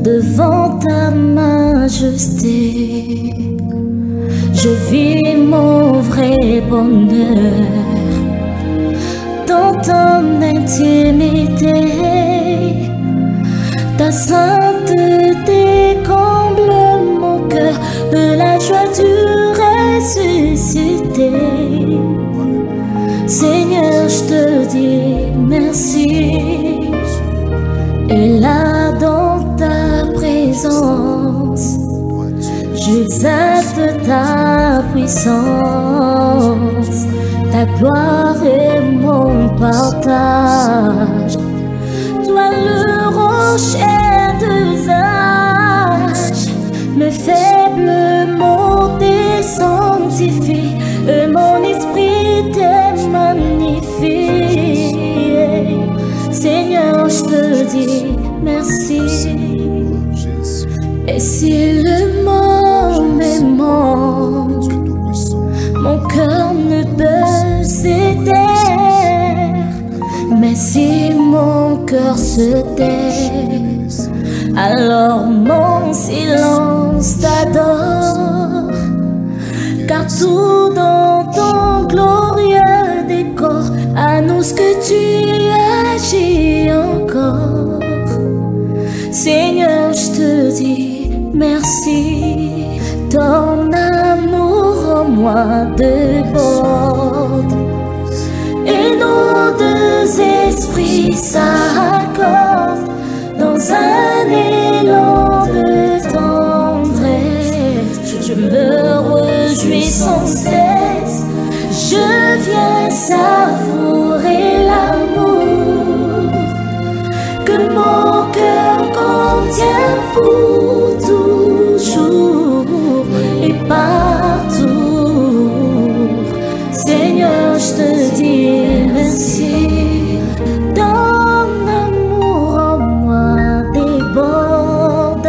devant ta majesté, je vis mon vrai bonheur dans ton intimité. Ta sainteté comble mon cœur de la joie du ressuscité. Seigneur, je te dis merci. Et là dans ta présence, j'exalte ta puissance. Ta gloire est mon partage. Toi le rocher d'usage, mes faibles mots te sanctifient, et mon esprit te magnifie. Seigneur, je te dis merci. Et si le mot me manque, mon cœur ne peut s'éteindre. Mais si mon cœur se tait, alors mon silence t'adore. Car tout dans ton glorieux décor annonce que tu agis encore. Seigneur, je te dis merci. Ton amour en moi déborde, et nos deux esprits s'accordent dans un élan de tendresse. Je me réjouis sans cesse, je viens savourer l'amour que mon cœur contient pour toujours et partout. Seigneur, je te dis merci. Ton amour en moi déborde,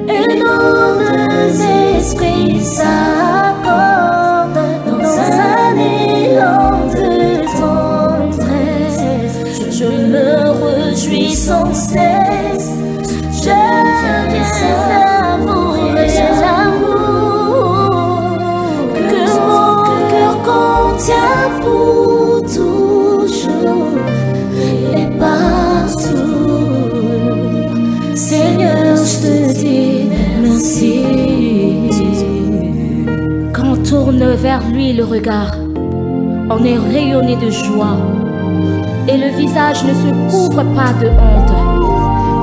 et nos deux esprits s'accordent dans un élan de tendresse. Je me réjouis sans cesse, je viens savourer l'amour que mon cœur contient pour toujours et partout. Seigneur, je te dis merci. Quand on tourne vers lui le regard, on est rayonné de joie et le visage ne se couvre pas de honte.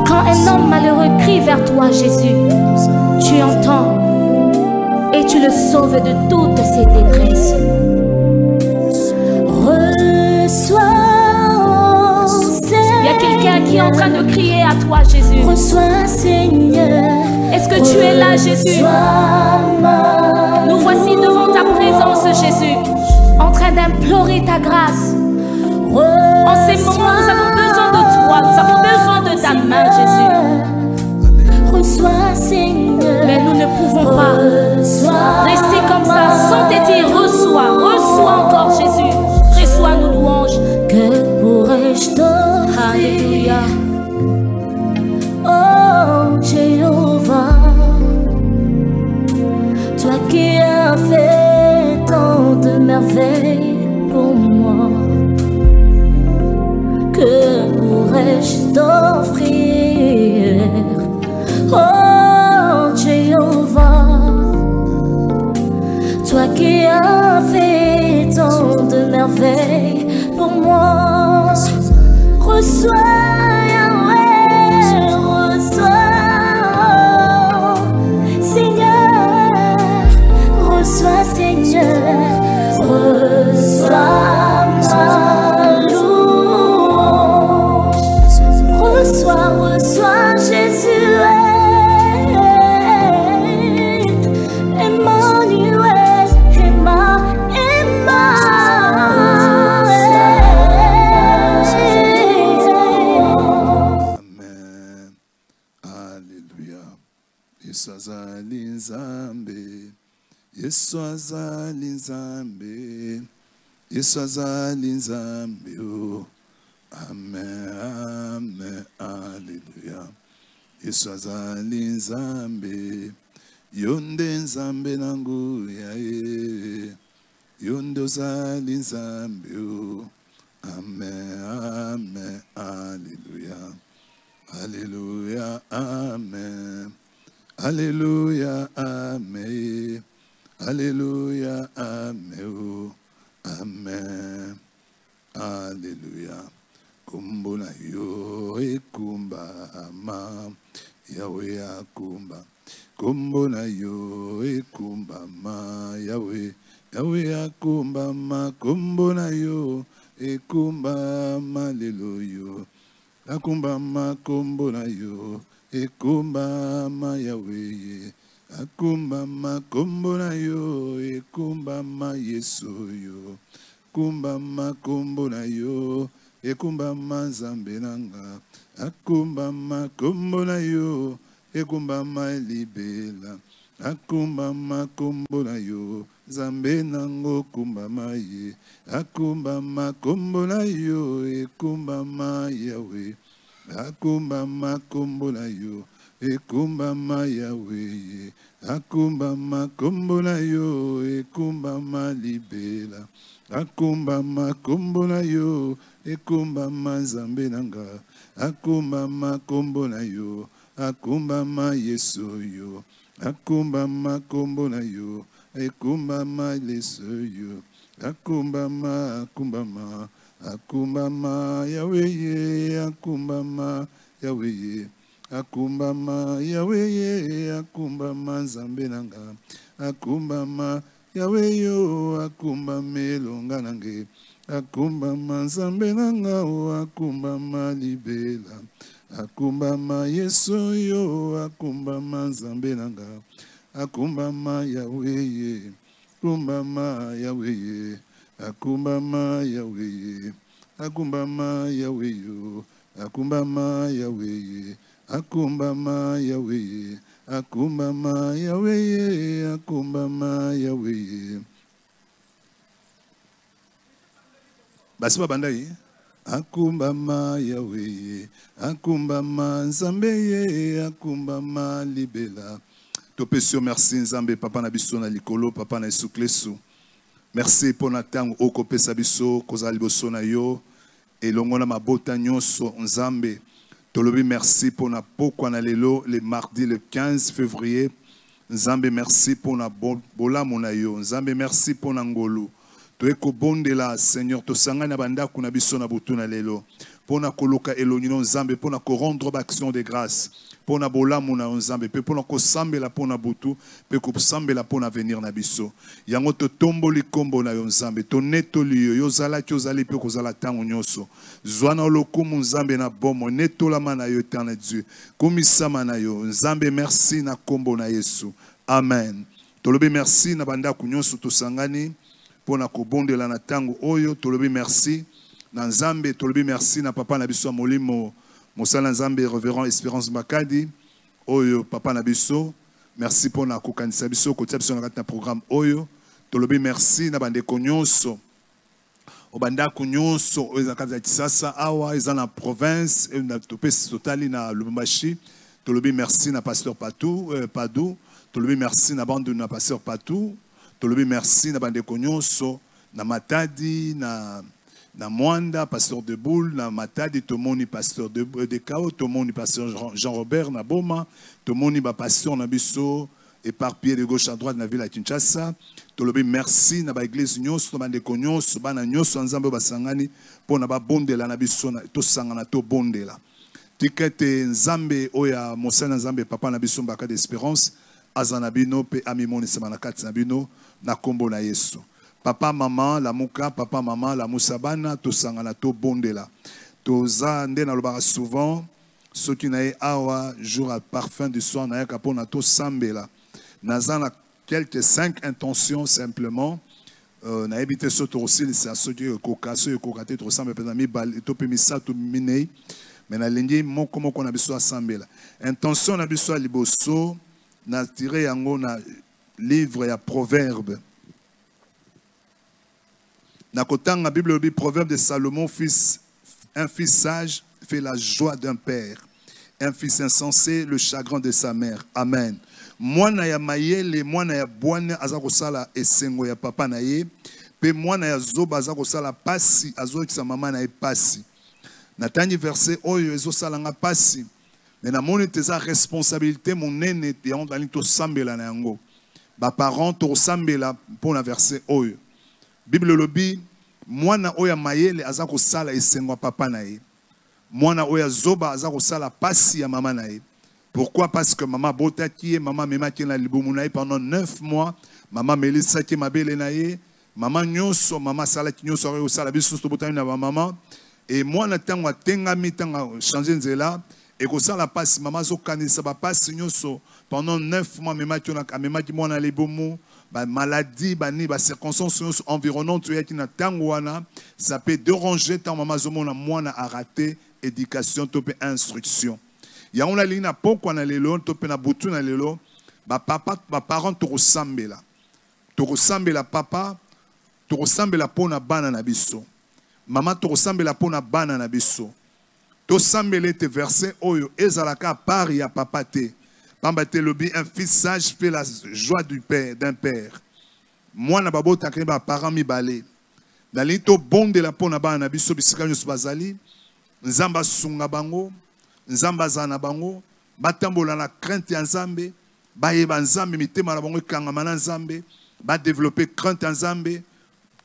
Quand un homme malheureux crie vers toi, Jésus, tu entends et tu le sauves de toutes ses détresses. Reçois, Seigneur. Il y a quelqu'un qui est en train de crier à toi, Jésus. Reçois, Seigneur. Est-ce que tu es là, Jésus? Nous voici devant ta présence, Jésus, en train d'implorer ta grâce. En ces moments, nous avons besoin de toi, nous avons besoin de ta main, Jésus. Reçois, Seigneur. Mais nous ne pouvons pas rester comme ça sans te dire reçois, reçois encore, Jésus. Reçois nos louanges. Que pourrais-je t'offrir? Alléluia. Oh Jéhovah, toi qui as fait tant de merveilles pour moi, que pourrais-je t'offrir? Oh Jéhovah, toi qui as fait tant de merveilles pour moi, reçois Yahweh, reçois Seigneur, reçois Seigneur, reçois ma louange, reçois Jésus. Yesu azali nzambe, Yesu azali nzambe, oh. Amen, amen, amen. Yesu azali nzambe yonde nzambe nangu yae yonde ozali nzambe o amen amen alléluia alléluia amen alléluia amen alléluia amen o amen alléluia kombo na yo ekumbama Yahweh akumba kombo na yo ekumbama Yahweh Yahweh akumbama kombo na yo ekumbama lelo yo akumbama kombo na yo ekumbama Yahweh akumbama kombo na yo ekumbama Yesu yo kumbama kombo na yo ekumbama nzambe nanga akumbama kombo na yo ekumbama libela akumbama kombo na yo nzambe nango kumbama ye akumbama kombo na yo ekumbama Yahweh akumbama kombo na yo ekumbama Yahweh akumbama kombo na yo ekumbama libela akumbama kombo na yo ekumbama nzambe nanga akumbama kombo na yo akumbama Yesu yo akumbama kombo na yo ekumbama Yesu yo akumbama akumbama akumbama Yahweh akumbama Yahweh akumbama Yahweh akumbama nzambe nanga akumbama Yahweh yo akumbama elonga nange akumbama nzambe nanga akumbama libela akumbama Yesu yo akumbama nzambe nanga akumbama Yahweh akumbama Yahweh akumbama Yahweh akumbama Yahweh yo akumbama Yahweh akumbama Yahweh akumbama Yahweh akumbama Yahweh basi babandai akumbama Yahweh akumbama nzambe ye akumbama libela topesio merci nzambe papa na biso na likolo papa na Yesu Kristo merci pour na tango okopesa biso kozala liboso na yo elongo na mabota nyonso nzambe tolobi merci pour na pokwa na lelo le mardi le 15 février nzambe merci pour na bolamu na yo nzambe merci pour na ngolu toeko bondela Seigneur tosangana bandako na biso na butu na lelo pona koluka elonino nzambe pona ko rendre action de grâce pona bolamu na nzambe pe pona ko sambela pona butu pe ko sambela pona venir na biso yango to tomboli kombo na yo nzambe to netoli yo yozala kyozali pe ko zala tango nyoso zwana lokumu nzambe na bomo netola mana yo éternel Dieu komisama na yo nzambe merci na kombo na Yesu amen tolobi merci na bandako nyoso tosangani pona ko bondela na tango oyo tolobi merci na nzambe tolobi merci na papa na biso molimo mosala nzambe révérend Espérance Makadi oyo papa na biso merci pona ko kanisa biso ko tia biso na kati na programme oyo tolobi merci na bandeko nyonso obandako nyonso oyo zakati ya Kisasa awa eza na province et na topesi totali na Lubumbashi tolobi merci na pasteur Padou tolobi merci na bande na pasteur Patou tolobi merci na bandeko nyonso na Matadi na Mwanda pasteur de Boule na Matadi tomoni pasteur de Kao tomoni pasteur Jean-Robert na Boma tomoni ba pasteur na biso éparpillé de gauche à droite na ville à Kinshasa tolobi merci na ba église nyonso na bandeko nyonso bana nyonso nzambe basangani pona ba bondela na biso na to sangana to bondela tikete nzambe oya mosana nzambe papa na biso mbaka d'espérance azanabino pe amimoni semana kati na bino na kombo na Yesu papa maman la muka papa maman la musabana to sangana to bondela toza nde na lobaka souvent ceux qui na awa jour à parfum du soir na kapona to sambela nazana quelques 5 intentions simplement na éviter ce aussi c'est à ceux qui kokaso et kokate to sambela pezami bal to pemisa to minei mais na lingi moko moko na biso asambela intention na biso liboso na tiré yango na livre ya proverbe na kotanga Bible le proverbe de Salomon un fils sage fait la joie d'un père un fils insensé, le chagrin de sa mère. Amen. Mwana ya mayele, mwana ya bwane azako sala esengo ya papa na ye, pe mwana ya zoba azako sala pasi, azo kisa mama na ye pasi. Natani verset oyo ezo sala nga pasi. Mais na moni teza responsabilité monene te on dali to sambela na yango. Ba parents to sambela pour na verset oyo. Bible lobi mwana oya mayele azako sala esengo papa na ye. Mwana oya zoba azako sala pasi ya mama na ye. Pourquoi? Parce que maman botaki, maman memaki na libumu na ye pendant 9 mois, maman melisaki mabele na ye, maman nyonso, maman salaki nyonso oyo sala biso to botani na maman. Et mwana tango atengami tango changer nzela et ko sala pasi maman zo kanisa ba pasi nyonso pendant 9 mois memaki mwana libumu. Ba maladie, ba ni ba circonstances environnantes qui na tango wana, ça peut déranger tant maman zo mona mwana a raté éducation topé instruction. Ya on a lina poko na lelo topé na butu na lelo ba papa ba parents to resembela papa to resembela pona bana na biso maman to resembela pona bana na biso to sambela te verset oyo ezalaka par ya papa te. Pamba te lobi un fils sage fait la joie du père d'un père. Moi na babo takri ba parents mi balé. Dali to bonde la pona bana na biso bisika nyos bazali. Nzamba sunga bango, nzamba zana bango, batambola na crainte ya nzambe, ba yeba nzambe mitema na bango kangama na nzambe, ba développer crainte ya nzambe,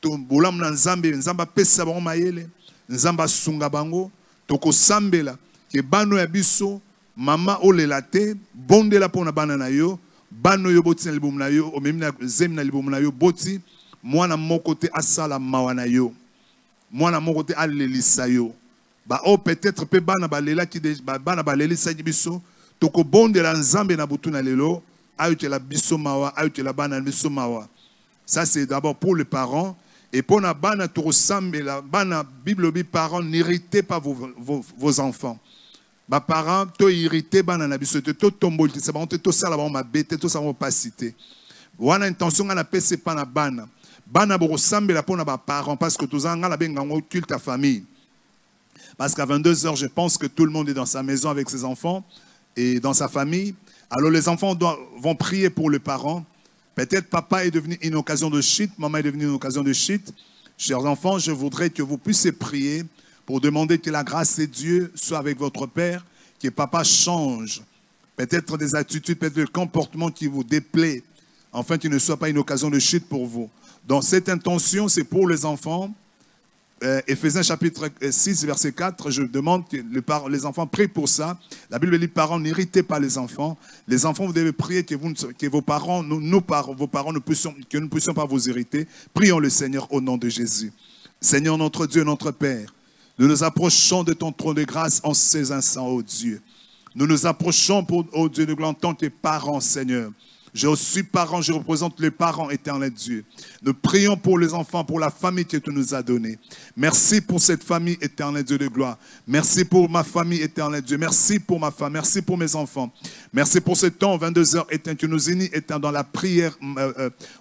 to bolam na nzambe, nzamba pesa bango mayele, nzamba sunga bango, to ko sambela ke bano ya biso. Mama olela te bonde la pona bana na yo bano yo boti na libumu na yo o memi na zemi na libumu na yo boti mwana moko te asala mawa na yo mwana moko te alelisa yo ba o peut-être pe bana balela ki bana balelisa biso toko bonde la nzambe na butu na lelo ayuti la biso mawa ayuti la bana biso mawa. Ça c'est d'abord pour les parents et pour na bana to ressemble la bana Bible bi parents n'irritez pas vos enfants. Ba parents to irrité bana na biso to tombol ti sabango to sala ba ma bete to sala pas cité wana intention na pese pa na bana bo resembler pona ba parents parce que tous nga la benga ngo culte à famille parce qu'à 22h je pense que tout le monde est dans sa maison avec ses enfants et dans sa famille. Alors les enfants vont prier pour les parents. Peut-être papa est devenu une occasion de chute, maman est devenue une occasion de chute. Chers enfants, je voudrais que vous puissiez prier pour demander que la grâce de Dieu soit avec votre Père, que papa change peut-être des attitudes, peut-être des comportements qui vous déplaisent, afin qu'il ne soit pas une occasion de chute pour vous. Donc cette intention, c'est pour les enfants. Éphésiens chapitre 6, verset 4, je demande que les enfants prient pour ça. La Bible dit, parents, n'irritez pas les enfants. Les enfants, vous devez prier que vos parents, vos parents, que nous ne puissions pas vous irriter. Prions le Seigneur au nom de Jésus. Seigneur, notre Dieu, notre Père, nous nous approchons de ton trône de grâce en ces instants, ô Dieu. Nous nous approchons, ô Dieu de gloire, en tant que parents, Seigneur. Je suis parent, je représente les parents, éternel Dieu. Nous prions pour les enfants, pour la famille que tu nous as donnée. Merci pour cette famille, éternel Dieu de gloire. Merci pour ma famille, éternel Dieu. Merci pour ma femme, merci pour mes enfants. Merci pour ce temps, 22h, éternel, tu nous unis, éternel, dans la prière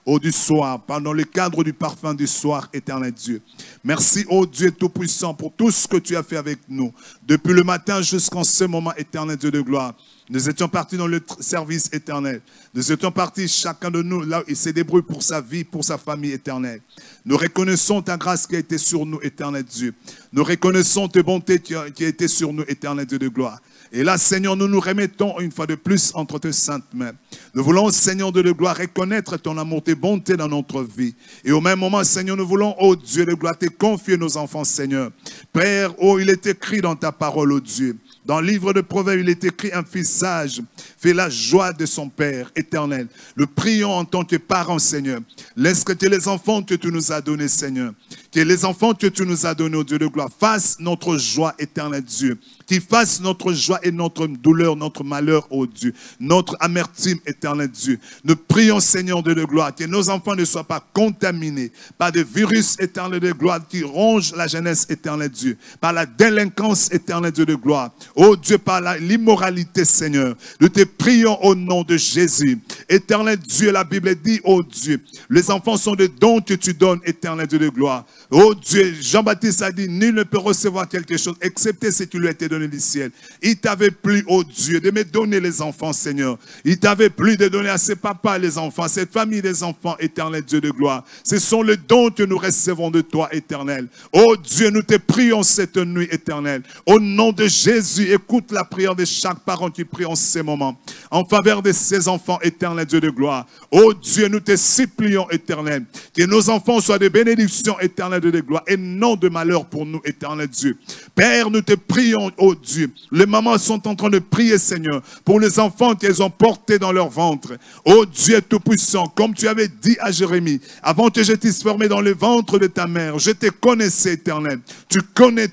du soir, pendant le cadre du parfum du soir, éternel Dieu. Merci, ô Dieu Tout-Puissant, pour tout ce que tu as fait avec nous. Depuis le matin jusqu'en ce moment, éternel Dieu de gloire. Nous étions partis dans le service éternel. Nous étions partis, chacun de nous, là où il s'est débrouillé pour sa vie, pour sa famille éternelle. Nous reconnaissons ta grâce qui a été sur nous, éternel Dieu. Nous reconnaissons tes bontés qui a été sur nous, éternel Dieu de gloire. Et là, Seigneur, nous nous remettons une fois de plus entre tes saintes mains. Nous voulons, Seigneur de gloire, reconnaître ton amour, tes bontés dans notre vie. Et au même moment, Seigneur, nous voulons, ô Dieu de gloire, te confier nos enfants, Seigneur. Père, oh, il est écrit dans ta parole, ô Dieu. Dans le livre de Proverbes, il est écrit, un fils sage fait la joie de son Père éternel. Le prions en tant que parents, Seigneur. Laisse que les enfants que tu nous as donnés, Seigneur, que les enfants que tu nous as donnés, ô Dieu de gloire, fassent notre joie, éternel Dieu. Qu'ils fassent notre joie et notre douleur, notre malheur, ô Dieu. Notre amertume, éternel Dieu. Nous prions, Seigneur de gloire, que nos enfants ne soient pas contaminés par des virus, éternel de gloire, qui rongent la jeunesse, éternel Dieu. Par la délinquance, éternel Dieu de gloire. Ô Dieu, par l'immoralité, Seigneur. Nous te prions au nom de Jésus. Éternel Dieu, la Bible dit, oh Dieu, les enfants sont des dons que tu donnes, éternel Dieu de gloire. Oh Dieu, Jean-Baptiste a dit, nul ne peut recevoir quelque chose, excepté ce qui lui a été donné du ciel. Il t'avait plu, oh Dieu, de me donner les enfants, Seigneur. Il t'avait plu de donner à ses papas les enfants, à cette famille des enfants, éternel Dieu de gloire. Ce sont les dons que nous recevons de toi, éternel. Oh Dieu, nous te prions cette nuit, éternel. Au nom de Jésus, écoute la prière de chaque parent qui prie en ces moments, en faveur de ses enfants, éternel Dieu de gloire. Oh Dieu, nous te supplions, éternel, que nos enfants soient de bénédictions, éternel Dieu de gloire, et non de malheur pour nous, éternel Dieu. Père, nous te prions, oh Dieu. Les mamans sont en train de prier, Seigneur, pour les enfants qu'elles ont portés dans leur ventre. Oh Dieu Tout-Puissant, comme tu avais dit à Jérémie, avant que je t'eusse formé dans le ventre de ta mère, je te connaissais, éternel. Tu connais,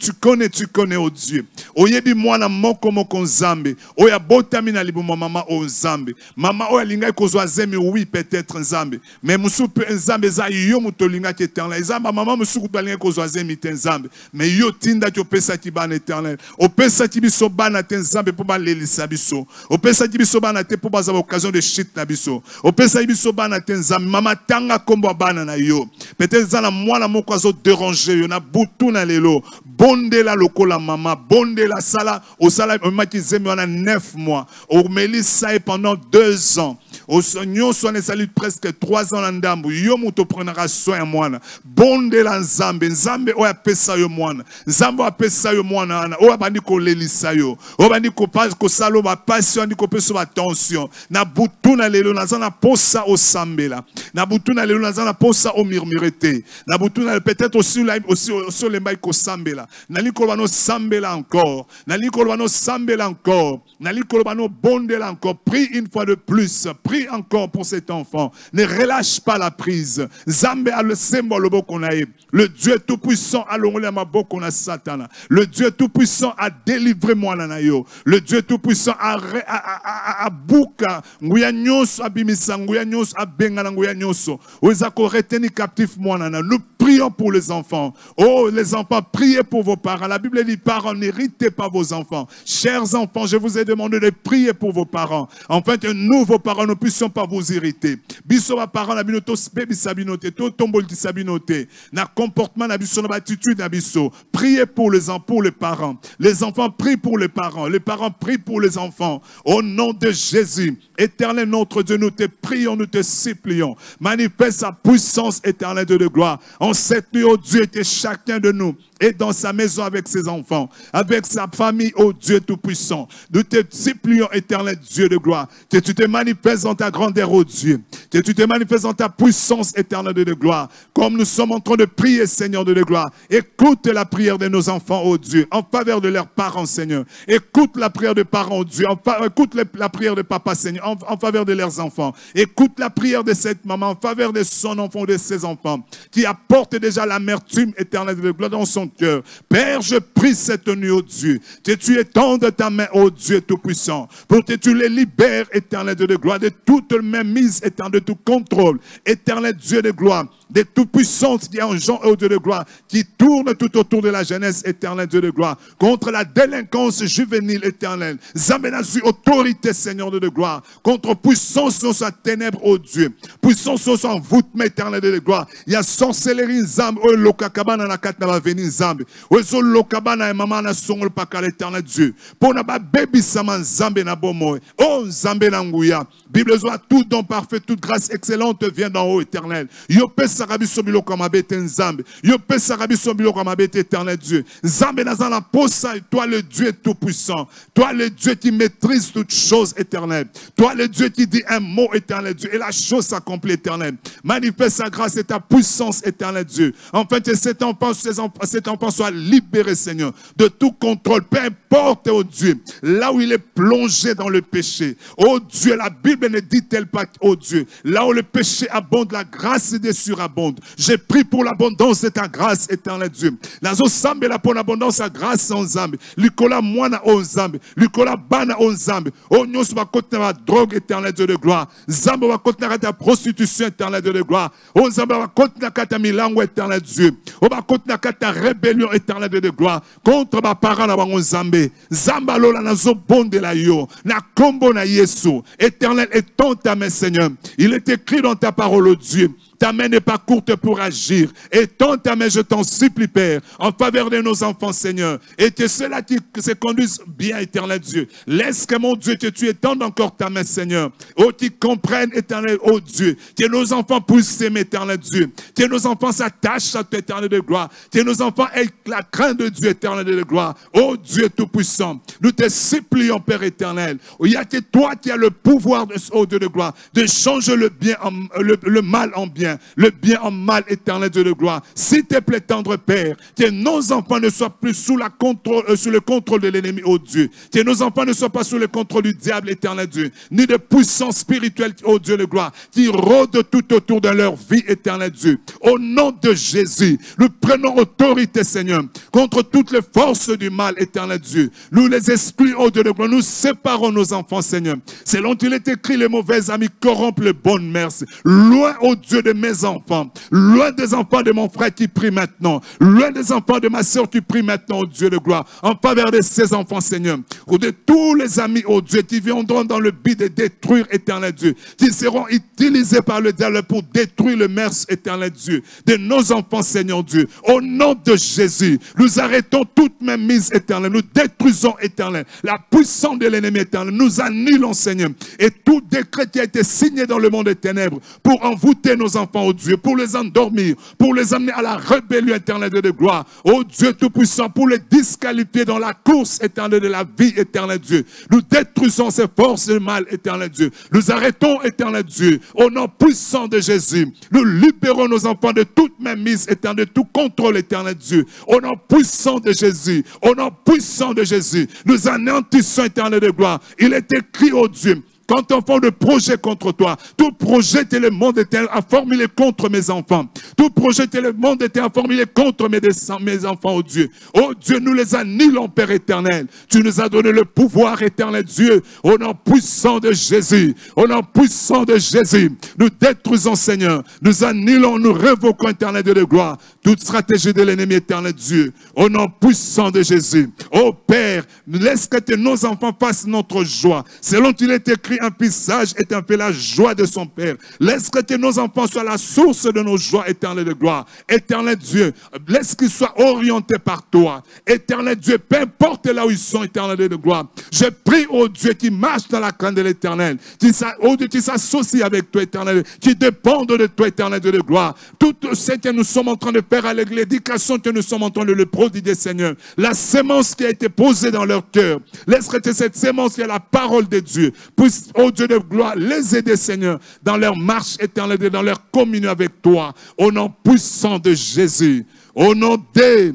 oh Dieu. Oyebi mwana moko moko nzambe. Oya botami na libu mama o nzambe. Mama oya linga kozwa zemi, oui peut-être nzambe. Mais musu nzambe za yo mutolinga ki éternel. Nzamba mama musu kubalinga kozwa zemi te nzambe. Mais yo tinda ki opesa ki bana éternel. Opesa ki biso bana te nzambe po ba lelisa biso. Opesa ki biso bana te po ba za occasion de shit na biso. Opesa ki biso bana te nzambe. Mama tanga kombo bana na yo. Peut-être zana mwana moko azo déranger yo na butu na lelo. Bonde la lokola mama, bonde la sala, au sala, au matizé, on a 9 mois. Au Mélissa pendant 2 ans. Au Seigneur, soit les saluts presque 3 ans en Ndambu. Yo muto prenera soin moine. Bonde la Nzambe. Nzambe oya pesa yo moine. Nzambe oya pesa yo moine. Oya bandi ko lelisa yo. Oya bandi ko pas ko salo ba passion, ni ko peso ba tension. Na butu na lelo na zana posa au sambela. Na butu na lelo na zana posa au murmurete. Na butu na peut-être aussi les mailles ko sambela. Nali kolbano sambela encore. Nali kolbano sambela encore. Nali kolbano bondela encore. Prie une fois de plus. Prie encore pour cet enfant. Ne relâche pas la prise. Zambe a le symbole qu'on a. Le Dieu tout-puissant a l'onglet ma boko na Satana. Le Dieu tout-puissant a délivré moi nanayo. Le Dieu tout-puissant a bouka. Nguya nyoso abimisa. Nguya nyoso abengana. Nguya nyoso. Oizako reteni captif moi nana. Nous prions pour les enfants. Oh, les enfants, priez pour vos parents. La Bible dit, parents, n'héritez pas vos enfants. Chers enfants, je vous ai demandé de prier pour vos parents. En fait, nous, vos parents, ne puissions pas vous irriter. Biso va parents, na binoto baby sabinote, to tombol ti sabinote, na comportement na biso, na attitude na biso. Priez pour les enfants, pour les parents. Les enfants prient pour les parents. Les parents prient pour les enfants. Au nom de Jésus, éternel notre Dieu, nous te prions, nous te supplions. Manifeste sa puissance éternelle de gloire. En cette nuit, oh Dieu, que chacun de nous est dans sa maison avec ses enfants, avec sa famille, oh Dieu Tout-Puissant. Nous te supplions, éternel Dieu de gloire, que tu te manifestes dans ta grandeur, oh Dieu, que tu te manifestes dans ta puissance éternelle de gloire, comme nous sommes en train de prier, Seigneur de gloire. Écoute la prière de nos enfants, oh Dieu, en faveur de leurs parents, Seigneur. Écoute la prière de parents, oh Dieu, écoute la prière de papa, Seigneur, en faveur de leurs enfants. Écoute la prière de cette maman en faveur de son enfant, de ses enfants, qui apporte déjà l'amertume éternelle de gloire dans son cœur. Père, je prie cette nuit, oh Dieu, que tu étendes ta main, oh Dieu Tout-Puissant, pour que tu les libères, éternel Dieu de gloire, de toute mainmise, éternel de tout contrôle, éternel Dieu de gloire, de toute puissance qui est en Jean, oh Dieu de gloire, qui tourne tout autour de la jeunesse, éternel Dieu de gloire, contre la délinquance juvénile, éternelle. Zamenazu, autorité, Seigneur de gloire, contre puissance sur sa ténèbre, oh Dieu, puissance sur son envoûtement, éternel de gloire. Il y a sorcellerie, Zambe, oh Lokakabana, na kat na va venir, Zambe, oh so Lokabana, et maman, na songol pakal, éternel Dieu, pour na ba baby saman, Zambe na bomo, oh Zambe na nguya. Bible soit tout don parfait, toute grâce excellente vient d'en haut, éternel. Yope sarabi sobilo comme abete Nzambe. Yope sarabi sobilo comme abete éternel Dieu. Nzambe dans la posa, toi le Dieu tout puissant. Toi le Dieu qui maîtrise toutes choses éternelles. Toi le Dieu qui dit un mot éternel Dieu. Et la chose s'accomplit éternelle. Manifeste sa grâce et ta puissance éternelle Dieu. Enfin que cet enfant soit libéré Seigneur de tout contrôle. Peu importe oh Dieu, là où il est plongé dans le péché. Oh Dieu, la Bible ne dit-elle pas, oh Dieu, là où le péché abonde, la grâce est surabondante. abonde. J'ai pris pour l'abondance de ta grâce, éternel Dieu. Nazo sambela pour l'abondance de ta grâce en Zambi. Likola mwana o Zambi. Likola bana o Zambi. O nyos va contenir la drogue, éternel Dieu de gloire. Zambi va contenir ta prostitution, éternel Dieu de gloire. O Zambi va contenir ta milango, éternel Dieu. O va contenir ta rébellion, éternel Dieu de gloire. Contre ma parole, na Zambi. Zamba lola nazo bonde la yo. Na kombo na Yesu. Éternel, étends ta main, Seigneur. Il est écrit dans ta parole, oh Dieu. Ta main n'est pas courte pour agir. Étends ta main, je t'en supplie, Père, en faveur de nos enfants, Seigneur. Et que cela se conduise bien, éternel Dieu. Laisse que, mon Dieu, que tu étendes encore ta main, Seigneur. Oh, qu'ils comprennent, éternel, oh Dieu. Que nos enfants puissent s'aimer, éternel Dieu. Que nos enfants s'attachent à toi, éternel de gloire. Que nos enfants aient la crainte de Dieu, éternel de gloire. Oh Dieu Tout-Puissant, nous te supplions, Père éternel. Il y a que toi qui as le pouvoir, oh Dieu de gloire, de changer le bien, le mal en bien. Le bien en mal, éternel Dieu de gloire. S'il te plaît, tendre Père, que nos enfants ne soient plus sous le contrôle de l'ennemi, ô Dieu. Que nos enfants ne soient pas sous le contrôle du diable, éternel Dieu. Ni de puissance spirituelle, ô Dieu de gloire, qui rôde tout autour de leur vie, éternel Dieu. Au nom de Jésus, nous prenons autorité, Seigneur, contre toutes les forces du mal, éternel Dieu. Nous les excluons, ô Dieu de gloire. Nous séparons nos enfants, Seigneur. Selon qu'il est écrit, les mauvais amis corrompent les bonnes mœurs. Loin, ô Dieu, de mes enfants, loin des enfants de mon frère qui prie maintenant, loin des enfants de ma soeur qui prie maintenant, ô Dieu de gloire, en faveur de ces enfants, Seigneur, ou de tous les amis, ô Dieu, qui viendront dans le but de détruire, éternel Dieu, qui seront utilisés par le diable pour détruire le merce, éternel Dieu, de nos enfants, Seigneur Dieu. Au nom de Jésus, nous arrêtons toute même mise, éternelle, nous détruisons, éternel, la puissance de l'ennemi, éternel, nous annulons, Seigneur, et tout décret qui a été signé dans le monde des ténèbres pour envoûter nos enfants, ô Dieu, pour les endormir, pour les amener à la rébellion éternelle de gloire. Ô Dieu Tout-Puissant, pour les disqualifier dans la course éternelle de la vie, éternel Dieu. Nous détruisons ces forces du mal, éternel Dieu. Nous arrêtons, éternel Dieu, au nom puissant de Jésus. Nous libérons nos enfants de toute mainmise, éternel, de tout contrôle, éternel Dieu. Au nom puissant de Jésus, au nom puissant de Jésus, nous anéantissons, éternel de gloire. Il est écrit, ô Dieu, quand on fait de projet contre toi, tout projet que le monde éternel a formulé contre mes enfants, tout projet que le monde éternel a formulé contre mes enfants, oh Dieu. Oh Dieu, nous les annulons, Père éternel. Tu nous as donné le pouvoir, éternel Dieu, au nom puissant de Jésus. Au nom puissant de Jésus, nous détruisons, Seigneur. Nous annulons, nous révoquons, éternel Dieu de gloire, toute stratégie de l'ennemi, éternel Dieu. Au nom puissant de Jésus. Oh Père, laisse que nos enfants fassent notre joie. Selon qu'il est écrit, un visage est un peu la joie de son Père. Laisse que nos enfants soient la source de nos joies éternelles de gloire. Éternel Dieu, laisse qu'ils soient orientés par toi. Éternel Dieu, peu importe là où ils sont, éternel de gloire. Je prie, oh Dieu, qui marche dans la crainte de l'éternel, qui s'associe avec toi, éternel, qui dépendent de toi, éternel de gloire. Tout ce que nous sommes en train de faire avec l'éducation que nous sommes en train de le prodiguer, Seigneur. La sémence qui a été posée dans leur cœur. Laisse que cette sémence qui est la parole de Dieu puisse, oh Dieu de gloire, les aider, Seigneur, dans leur marche éternelle, dans leur communion avec toi. Au nom puissant de Jésus. Au nom de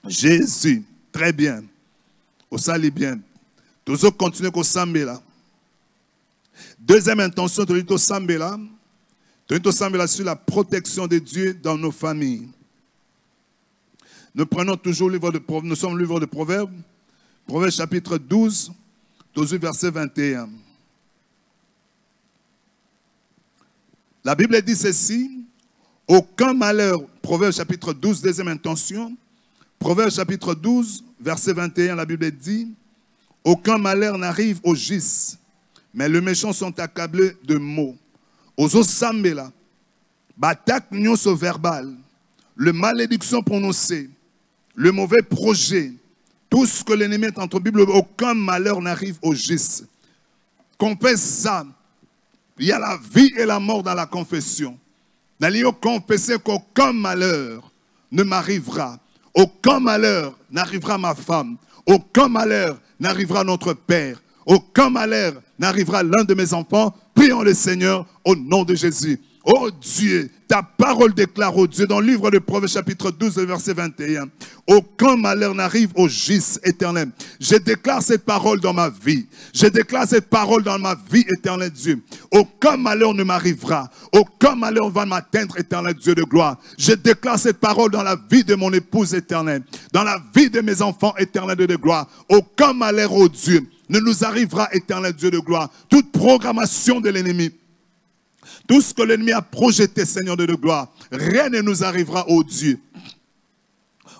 Jésus. Très bien. Au salut bien. Toujours continuer au Sambela. Deuxième intention de l'Ito Sambela. De l'Ito Sambela sur la protection de Dieu dans nos familles. Nous prenons toujours le livre de Proverbes. Nous sommes le livre de Proverbes. Proverbes chapitre 12, verset 21. La Bible dit ceci, aucun malheur, Proverbes chapitre 12, deuxième intention, Proverbes chapitre 12, verset 21, la Bible dit, aucun malheur n'arrive au juste, mais les méchants sont accablés de maux. Aux osambela, batak nyonso verbal, le malédiction prononcée, le mauvais projet, tout ce que l'ennemi est entre Bible, aucun malheur n'arrive au juste. Confesse ça. Il y a la vie et la mort dans la confession. Nous confesser qu'aucun malheur ne m'arrivera. Aucun malheur n'arrivera à ma femme. Aucun malheur n'arrivera à notre père. Aucun malheur n'arrivera à l'un de mes enfants. Prions le Seigneur au nom de Jésus. Oh Dieu, ta parole déclare, oh Dieu, dans le livre de Proverbes chapitre 12, verset 21, aucun malheur n'arrive au gîte éternel. Je déclare cette parole dans ma vie. Je déclare cette parole dans ma vie, éternel Dieu. Aucun malheur ne m'arrivera. Aucun malheur va m'atteindre, éternel Dieu de gloire. Je déclare cette parole dans la vie de mon épouse éternelle, dans la vie de mes enfants éternels de gloire. Aucun malheur, oh Dieu, ne nous arrivera, éternel Dieu de gloire. Toute programmation de l'ennemi, tout ce que l'ennemi a projeté, Seigneur de gloire, rien ne nous arrivera, oh Dieu.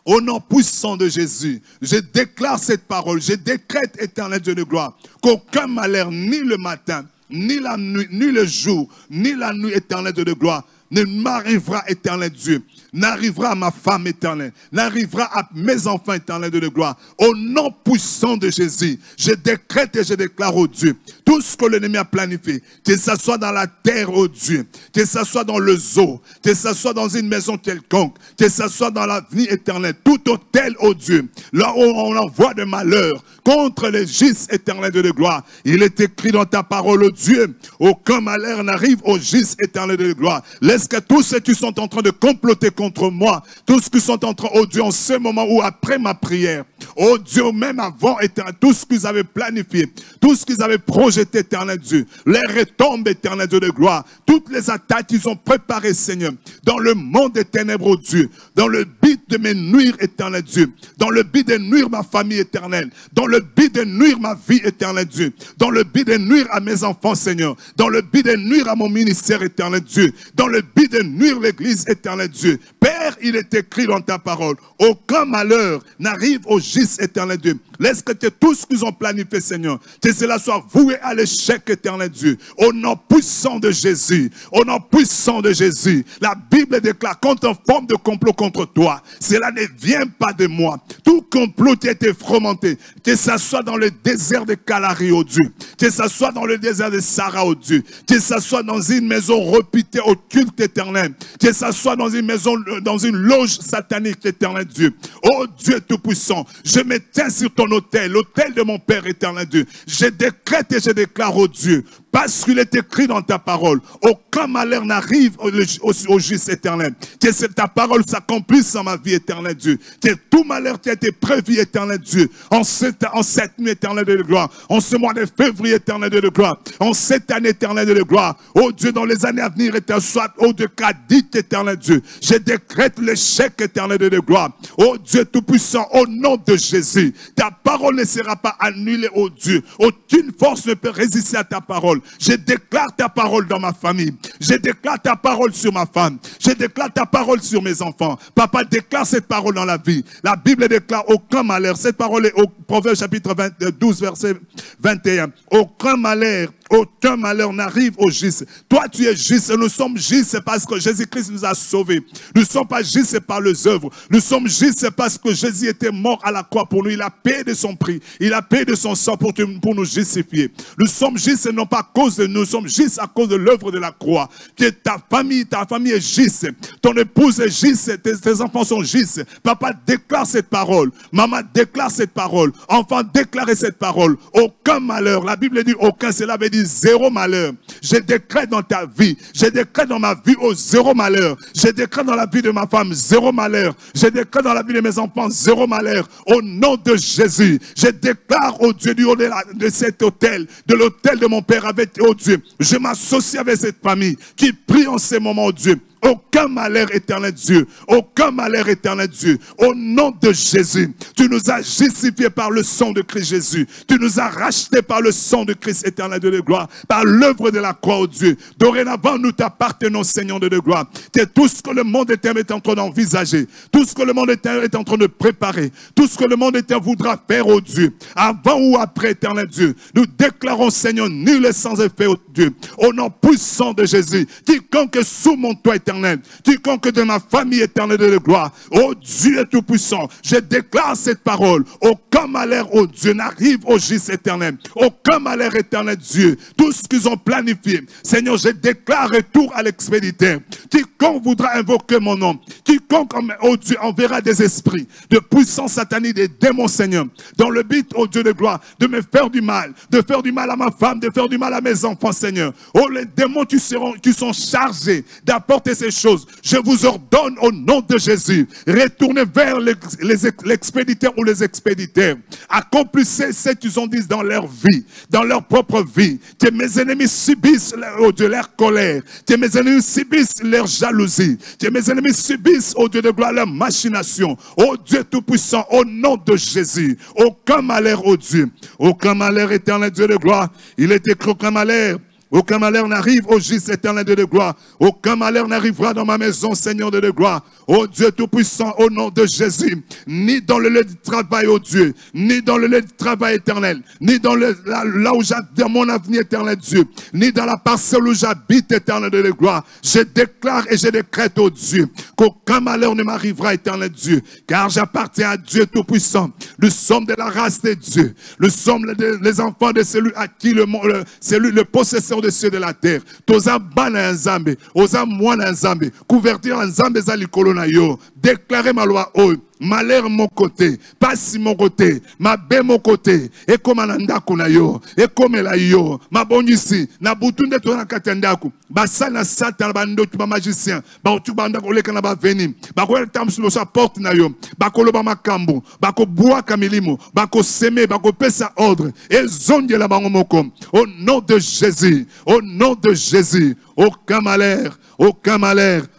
Au nom puissant de Jésus, je déclare cette parole, je décrète, éternel Dieu de gloire, qu'aucun malheur, ni le matin, ni la nuit, ni le jour, ni la nuit, éternel Dieu de gloire, ne m'arrivera, éternel Dieu, n'arrivera à ma femme éternelle, n'arrivera à mes enfants éternels de gloire. Au nom puissant de Jésus, je décrète et je déclare, oh Dieu, tout ce que l'ennemi a planifié, que ce soit dans la terre, oh Dieu, que ce soit dans le zoo, que ce soit dans une maison quelconque, que ce soit dans l'avenir éternel, tout hôtel, oh Dieu, là où on envoie de malheur contre les gîtes éternels de gloire. Il est écrit dans ta parole, oh Dieu, aucun malheur n'arrive aux gîtes éternels de gloire. Laisse que tous ceux qui sont en train de comploter contre moi, tous ceux qui sont en train, oh Dieu, en ce moment ou après ma prière, oh Dieu, même avant, éternel, tout ce qu'ils avaient planifié, tout ce qu'ils avaient projeté, éternel Dieu, les retombe, éternel Dieu de gloire, toutes les attaques qu'ils ont préparées, Seigneur, dans le monde des ténèbres, oh Dieu, dans le but de me nuire, éternel Dieu, dans le but de nuire ma famille éternelle, dans le but de nuire ma vie, éternel Dieu, dans le but de nuire à mes enfants, Seigneur, dans le but de nuire à mon ministère, éternel Dieu, dans le but de nuire l'église, éternel Dieu. Père, il est écrit dans ta parole, aucun malheur n'arrive au gîte, éternel Dieu. Laisse que tout ce qu'ils ont planifié, Seigneur, que cela soit voué à l'échec, éternel Dieu. Au nom puissant de Jésus, au nom puissant de Jésus, la Bible déclare, quand on forme de complot contre toi, cela ne vient pas de moi. Tout complot qui a été fomenté, que ça soit dans le désert de Kalari, oh Dieu, que ça soit dans le désert de Sarah, oh Dieu, que ça soit dans une maison réputée au culte éternel, que ça soit dans une maison, dans une loge satanique, éternel Dieu. Oh Dieu tout-puissant, je me tiens sur ton autel, l'autel de mon Père éternel Dieu. Je décrète et je déclare, oh Dieu, parce qu'il est écrit dans ta parole, aucun malheur n'arrive au juste éternel. Que ta parole s'accomplisse dans ma vie éternelle Dieu. Que tout malheur qui a été prévu éternel Dieu, en cette nuit éternelle de gloire, en ce mois de février éternel de gloire, en cette année éternelle de gloire, oh Dieu, dans les années à venir, soit au Dieu dit éternel Dieu. Je décrète l'échec éternel de gloire. Oh Dieu tout-puissant, au nom de Jésus, ta parole ne sera pas annulée, oh Dieu. Aucune force ne peut résister à ta parole. Je déclare ta parole dans ma famille. Je déclare ta parole sur ma femme. Je déclare ta parole sur mes enfants. Papa, déclare cette parole dans la vie. La Bible déclare aucun malheur. Cette parole est au Proverbe chapitre 12, verset 21. Aucun malheur n'arrive au juste. Toi, tu es juste. Nous sommes justes parce que Jésus-Christ nous a sauvés. Nous ne sommes pas justes par les œuvres. Nous sommes justes parce que Jésus était mort à la croix pour nous. Il a payé de son prix. Il a payé de son sang pour nous justifier. Nous sommes justes non pas à cause de nous. Nous sommes justes à cause de l'œuvre de la croix. Que ta famille est juste. Ton épouse est juste. Tes enfants sont justes. Papa, déclare cette parole. Maman, déclare cette parole. Enfant, déclarez cette parole. Aucun malheur. La Bible dit aucun. Cela veut dire zéro malheur. Je décrète dans ta vie. Je décrète dans ma vie au zéro malheur. Je décrète dans la vie de ma femme zéro malheur. Je décrète dans la vie de mes enfants zéro malheur. Au nom de Jésus, je déclare au Dieu du haut de cet hôtel, de l'hôtel de mon Père avec, oh Dieu, je m'associe avec cette famille qui prie en ces moments, oh Dieu. Aucun malheur éternel Dieu, aucun malheur éternel Dieu, au nom de Jésus, tu nous as justifiés par le sang de Christ Jésus, tu nous as rachetés par le sang de Christ éternel de gloire, par l'œuvre de la croix, oh Dieu. Dorénavant, nous t'appartenons, Seigneur de gloire, que tout ce que le monde éternel est en train d'envisager, tout ce que le monde éternel est en train de préparer, tout ce que le monde éternel voudra faire, oh Dieu, avant ou après, éternel Dieu, nous déclarons, Seigneur, nul est sans effet, oh Dieu, au nom puissant de Jésus, quiconque est sous mon toit éternel éternel. Quiconque de ma famille éternelle de gloire. Oh Dieu Tout-Puissant, je déclare cette parole. Aucun malheur, oh Dieu, n'arrive au gîte éternel. Aucun malheur éternel, Dieu. Tout ce qu'ils ont planifié. Seigneur, je déclare retour à l'expéditeur. Quiconque voudra invoquer mon nom. Quiconque, oh Dieu, enverra des esprits, de puissance satanique, des démons, Seigneur. Dans le but, oh Dieu de gloire, de me faire du mal. De faire du mal à ma femme, de faire du mal à mes enfants, Seigneur. Oh, les démons qui sont chargés d'apporter ces choses. Je vous ordonne au nom de Jésus. Retournez vers l'expéditeur ou les expéditeurs. Accomplissez ce qu'ils ont dit dans leur vie, dans leur propre vie. Que mes ennemis subissent oh Dieu, leur colère. Que mes ennemis subissent leur jalousie. Que mes ennemis subissent, oh Dieu de gloire, leur machination. Oh Dieu Tout-Puissant, au nom de Jésus. Aucun malheur, oh Dieu. Aucun malheur éternel, Dieu de gloire. Il est écrit aucun malheur. Aucun malheur n'arrive au gîte éternel de gloire. Aucun malheur n'arrivera dans ma maison, Seigneur de gloire. Oh Dieu Tout-Puissant, au nom de Jésus. Ni dans le lieu du travail, oh Dieu. Ni dans le lieu du travail éternel. Ni dans là où j'attends mon avenir éternel, Dieu. Ni dans la parcelle où j'habite, éternel de gloire. Je déclare et je décrète, oh Dieu, qu'aucun malheur ne m'arrivera, éternel Dieu. Car j'appartiens à Dieu Tout-Puissant. Nous sommes de la race de Dieu. Nous sommes les enfants de celui à qui le possesseur de cieux de la terre. Toza bana nzambe, oza mwana nzambe, couverture nzambe za likolo na yo. Déclarez ma loi malheur mon côté, pasi mon côté, ma bé mon côté, et comme ndako na yo, et comme la yo, ma bonisi, na butunde to na katandako, basa na satan bando tu ba magicien, ba tu banda ko leka na ba veni, ba ko tam sur sa porte na yo, ba ko loba makambo, ba ko boa kamilimo, ba ko semer, ba ko pesa ordre, et zonde la bango moko. Au nom de Jésus, au nom de Jésus, aucun malheur,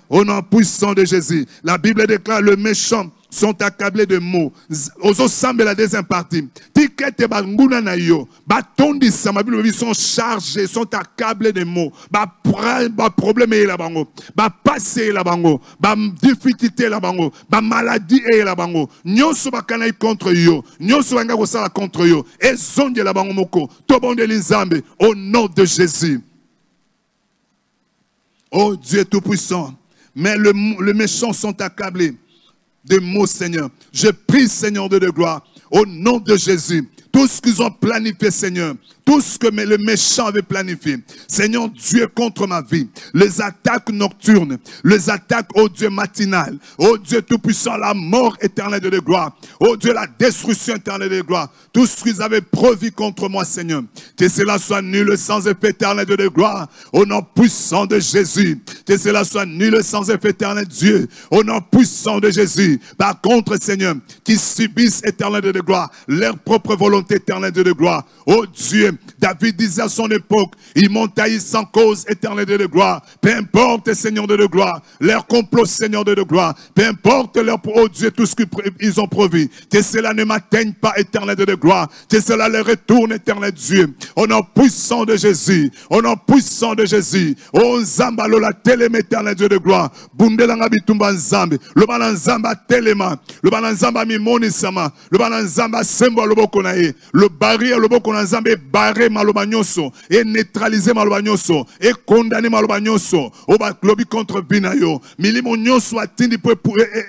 au nom puissant de Jésus. La Bible déclare le méchant sont accablés de mots. Ozo sambe la deuxième partie. Tikete banguna na yo. Batondi sama Bible ils sont chargés, sont accablés de mots. Ba problème est la bango. Ba passé la bango. Ba difficulté la bango. Ba maladie est la bango. Nyoso bakana contre yo. Nyoso banga ko sala contre yo. Et zonde la bango moko. Tobonde linzambe au nom de Jésus. Oh Dieu Tout-Puissant. Mais les méchants sont accablés de mots, Seigneur. Je prie, Seigneur de gloire, au nom de Jésus. Tout ce qu'ils ont planifié, Seigneur. Tout ce que le méchant avait planifié. Seigneur Dieu, contre ma vie. Les attaques nocturnes. Les attaques, oh Dieu, matinales. Oh Dieu Tout-Puissant, la mort éternelle de gloire. Oh Dieu, la destruction éternelle de gloire. Tout ce qu'ils avaient prévu contre moi, Seigneur. Que cela soit nul sans effet éternel de gloire. Au nom puissant de Jésus. Que cela soit nul sans effet éternel, Dieu. Au nom puissant de Jésus. Par contre, Seigneur, qui subissent éternel de gloire. Leur propre volonté éternelle de gloire. Oh Dieu, David disait à son époque, ils m'ont taillé sans cause éternelle de gloire. Peu importe, Seigneur de gloire, leur complot, Seigneur de gloire. Peu importe leur, oh Dieu, tout ce qu'ils ont prévu. Que cela ne m'atteigne pas, éternel de gloire. Que cela leur retourne, éternel Dieu. Au nom puissant de Jésus. Au nom puissant de Jésus. Oh Nzamba, la télém, éternel Dieu de gloire. Bundelanga bitumba Nzambe. Le balan Nzamba telema. Le balan Nzamba mimoni sama. Le balan Nzamba sembo loboko nae. Le barrière loboko na Nzambe barré maloba nyonso et neutraliser maloba nyonso et condamner maloba nyonso au ba globi contre binayo milimo nyonso atindi pour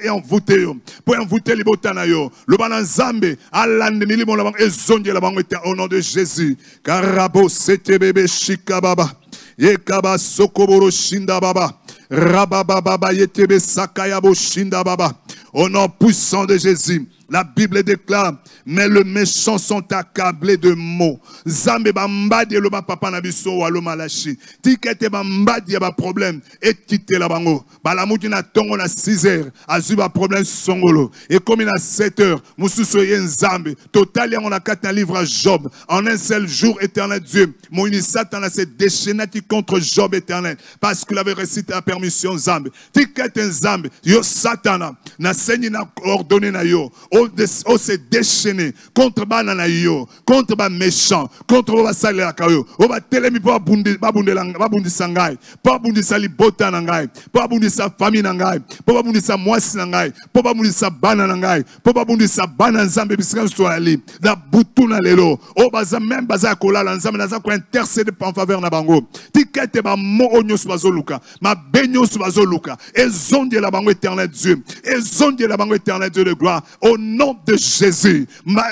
envoûter yo pour envoûter libota na yo le balan Nzambe alande milimo la bango ezonge la bango au nom de Jésus karabo sete bebe shikababa yekaba sokoboro shinda baba rababa baba yetebe sakayabo shinda baba au nom puissant de Jésus. La Bible déclare, mais les méchants sont accablés de mots. Zambe bambadi lo ba papa na biso walo malachi. Tikete bambadi ya ba problème et quitter la bango. Ba la muti na tongo na 6 heures, azu ba problème songolo. Et comme il a 7 heures, mususo yen zambe. Total ya on a 4 livre à Job. En un seul jour, éternel Dieu. Moïse Satan a se déchaîné contre Job éternel. Parce qu'il avait récité la permission zambe. Tikete zambe. Yo Satana. Na seigne na ordonné na yo. on se déchaîner contre banana yo, contre ba méchant, contre ba salé la kayo. On va telemi pour babundi sangai, pour babundi sali bota nangai, pour babundi sa famille nangai, pour babundi sa moisi nangai, pour babundi sa banana nangai, pour babundi sa banana nzambe bisika soali. Na butuna lelo, o baza même baza kola la nzambe naza ko intercéder en faveur na bango. Tikete ba mo onyo subazoluka, ma benyo subazoluka, ezonde la bango éternel Dieu, ezonde la bango éternel Dieu de gloire, au nom de Jésus.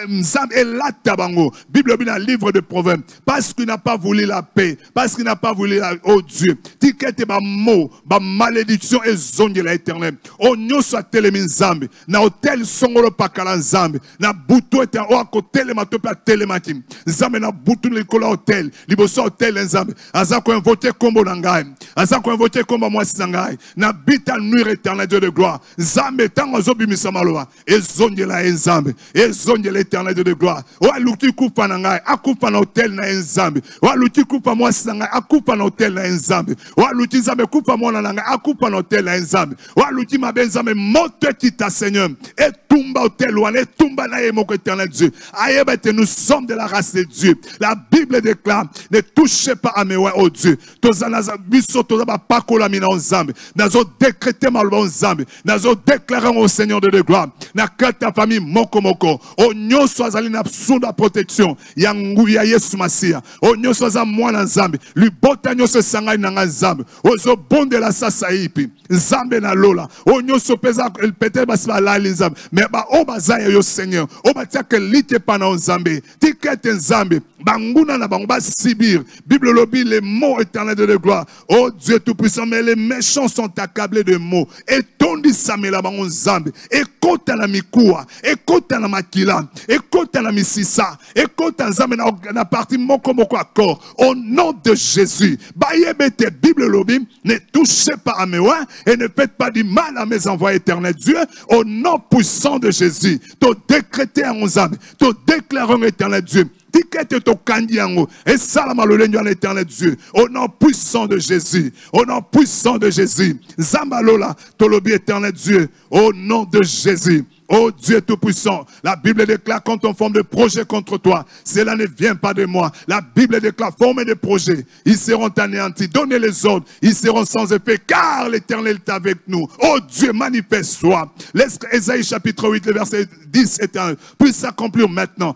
Nzambe elata bango. Bible dans le livre de Proverbes, parce qu'il n'a pas voulu la paix, parce qu'il n'a pas voulu la, oh Dieu, tikete ba mo, ba malédiction ezonde la éternel. Onyo soit telemi nzambe, na hotel songolo pakala nzambe, na buto ete o akotele matope atelemaki. Nzambe na butu likola hotel, liboso hotel nzambe. Aza ko invoquer kombo na ngai. Aza ko invoquer kombo mwasi na ngai. Na bita nuire éternel Dieu de gloire. Nzambe tango zobimisa maloba. Ezonde la nzambe. Ezonde l'éternel Dieu de gloire. O aluki kufa na ngai, akufa na hotel na nzambe. O aluki kufa mwasi na ngai, akufa na hotel na nzambe. O aluki nzambe kufa mwana na ngai, akufa na hotel na nzambe. O aluki mabenzambe moto kita Seigneur. Et tumba hotel wana, et tumba na yemoko éternel Dieu. Ayebete, nous sommes de la race de Dieu. La Bible déclare, ne touchez pas à mes ouais, oh Dieu. Tozanaza biso tozaba pakola mina nzambe. Nazo décréter malba nzambe. Nazo déclarer au Seigneur de gloire. Na kata famille moko moko. O nyoso azali na sunda protection. Yangu ya Yesu Masia. O nyoso aza mwana nzambe. Libota nyoso sangai na nzambe. Ozo bonde la sasa ipi. Nzambe na lola. O nyoso peza peut-être basiba la nzambe. Mais ba o bazaya yo Seigneur. O batia que lite pa na nzambe. Tikete nzambe. Banguna na bango ba sibir. Bible lobby les mots éternels de gloire. Oh Dieu tout-puissant, mais les méchants sont accablés de mots. Et tondi samela bango nzambe. Et kota na mikua. Et kota na makila. Et kota na misisa. Et kota nzambe na partie moko moko accord. Au nom de Jésus. Bayebete Bible lobby. Ne touchez pas à mes oins. Et ne faites pas du mal à mes envoyés éternels Dieu. Au nom puissant de Jésus. To décréter à nzambe. To déclarer éternel Dieu. Tikete to kandiango et salama le lenyo en éternel Dieu au nom puissant de Jésus, au nom puissant de Jésus. Zambalola tolobi éternel Dieu au nom de Jésus. Oh Dieu tout-puissant, la Bible déclare quand on forme des projets contre toi, cela ne vient pas de moi. La Bible déclare former des projets, ils seront anéantis. Donnez les ordres, ils seront sans effet, car l'Éternel est avec nous. Oh Dieu, manifeste-toi. Laisse Ésaïe chapitre 8, le verset 10 et 1 puisse s'accomplir maintenant.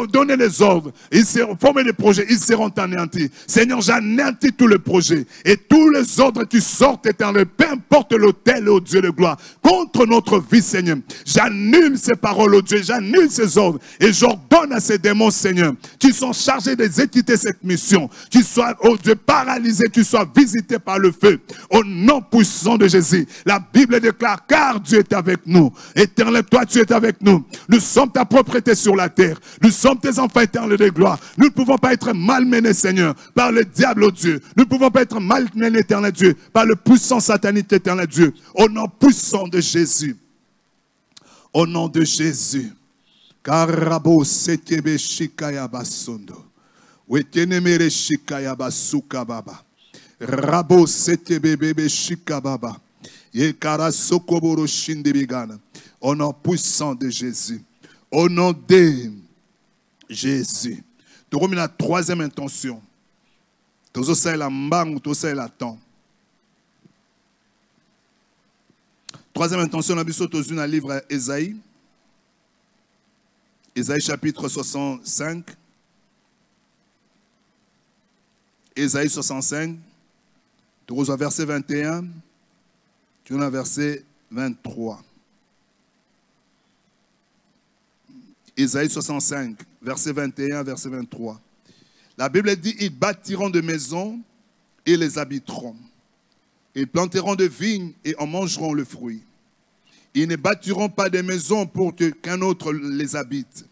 Donnez les ordres, ils seront former des projets, ils seront anéantis. Seigneur, j'anéantis tous les projets et tous les ordres tu sortes éternel, peu importe l'autel, oh Dieu de gloire, contre notre vie, Seigneur. J'annule ces paroles, oh Dieu, j'annule ces ordres et j'ordonne à ces démons, Seigneur, qui sont chargés d'exécuter cette mission, qui soient, oh Dieu, paralysés, qui soient visités par le feu. Au nom puissant de Jésus, la Bible déclare, car Dieu est avec nous. Éternel, toi, tu es avec nous. Nous sommes ta propriété sur la terre. Nous sommes tes enfants éternels de gloire. Nous ne pouvons pas être malmenés, Seigneur, par le diable, oh Dieu. Nous ne pouvons pas être malmenés, éternel Dieu, par le puissant satanique, éternel Dieu. Au nom puissant de Jésus. Au nom de Jésus. Karabo setebe shikaya basondo. Wetenemere shikaya basuka baba. Rabo setebe bebe shikababa. Yekara sokoboro shindebigana. Au nom puissant de Jésus. Au nom de Jésus. Tu remets la troisième intention. Tu as la mbang, tu as la temps. Troisième intention, on a vu dans le livre Ésaïe. Ésaïe chapitre 65. Ésaïe 65. Tu reçois verset 21. Tu as verset 23. Ésaïe 65, verset 21, verset 23. La Bible dit, ils bâtiront de maisons et les habiteront. Ils planteront de vignes et en mangeront le fruit. Ils ne bâtiront pas de maisons pour qu'un autre les habite.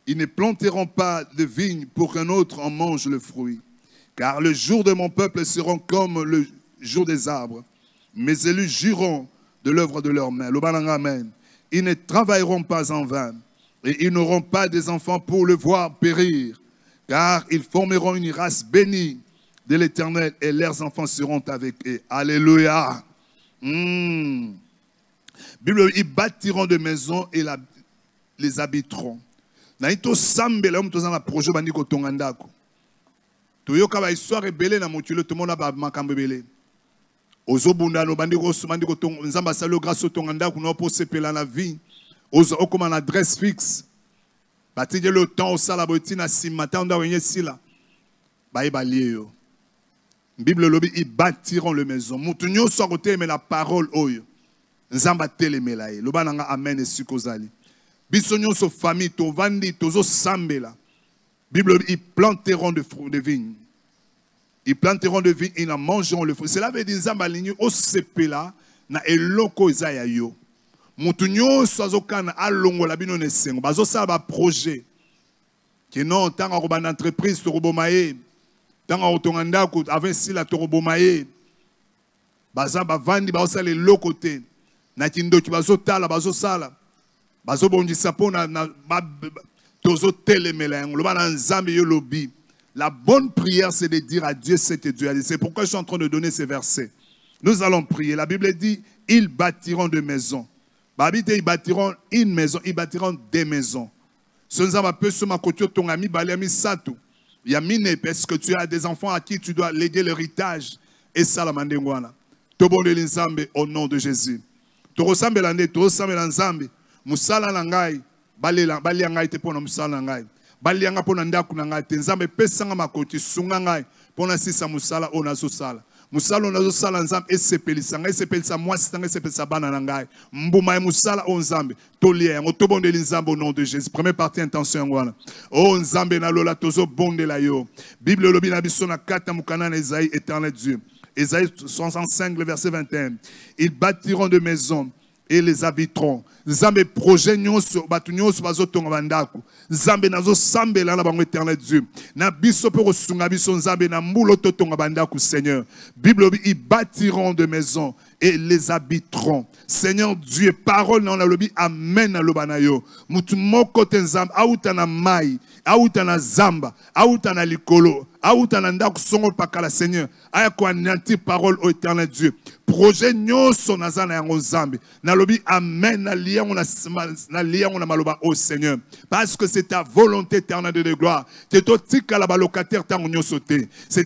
Ils ne planteront pas de vignes pour qu'un autre en mange le fruit. Car le jour de mon peuple sera comme le jour des arbres. Mes élus jureront de l'œuvre de leurs mains. Amen. Ils ne travailleront pas en vain. Et ils n'auront pas des enfants pour le voir périr. Car ils formeront une race bénie de l'Éternel et leurs enfants seront avec eux. Alléluia. Bible, ils bâtiront de maisons et les habiteront. Naito sambe la mto zanga projet bandi ko tongandako. Toyoka ba histoire rebelle na motule tout monde ba makambe belé. Ozobunda no bandi ko tong nzamba salo grâce au tongandako no po sepela la vie. Ozo okoma na adresse fixe. Batije le temps au sala botina si matin on doit sila. Ba ibalié yo. Bible lobi ils bâtiront le maison. Mutu nyo so côté mais la parole oyo. Nzamba telemela ye. Loba nanga amen et sukozali. Bisonyo so famille to vandi tozo sambela. Bible ils planteront de fruits de vigne. Ils planteront de vigne, ils en mangeront le fruit. Cela veut dire nzamba linyu o sepela na eloko izaya yo. Mutu nyo so azokana alongo la bino nesengo. Bazo sa ba projet. Ki non tanga ko ban entreprise to robomaye. Tanga otonganda ko avec si la to robomaye. Baza ba vandi ba osala le côté. Na kindo ki bazo tala bazo sala. Bazo bondisa pona na tozo telemela lo bana nzambe yo lobi. La bonne prière c'est de dire à Dieu c'est Dieu. C'est pourquoi je suis en train de donner ces versets. Nous allons prier. La Bible dit ils bâtiront des maisons. Babite ils bâtiront une maison, ils bâtiront des maisons. Ce nzamba peut se ma côté ton ami baliami satou. Yamine parce que tu as des enfants à qui tu dois léguer l'héritage et ça la mandengwana. Tobonde l'inzambe au nom de Jésus. Torosambe lande torosambe lanzambe. Musala nangai balia ngai te pona musala ngai balia nga pona ndaku nangai te nzambe pesanga makoti sunga ngai pona sisa musala onazo sala musala onazo sala nzambe esepelisa ngai esepelisa mwasi tanga esepelisa bana nangai mbuma musala o nzambe tolia yango tobondeli nzambe au nom de Jésus. Première partie intention ngwana o nzambe na lola tozo bondela yo. Bible lobi na biso na 4 mukana na Isaïe éternel Dieu. Isaïe 65 le verset 21. Ils bâtiront de maisons et les habiteront. Zambe projet nyonso batu nyonso bazotonga bandako. Zambe nazo sambela na bango éternel Dieu. Na biso pe kosunga biso nzambe na mbulo totonga bandako Seigneur. Bible ils bâtiront de maisons et les habiteront. Seigneur Dieu, parole dans la lobby amen na lobanayo. Mutu moko te nzambe auta na mai, auta na zamba, auta na likolo, auta na ndako songo pakala Seigneur. Aya ko ananti parole au éternel Dieu. Projet nyonso nazana yango nzambe. Na lobby amen na liya on a maloba au Seigneur. Parce que c'est ta volonté éternelle de gloire. C'est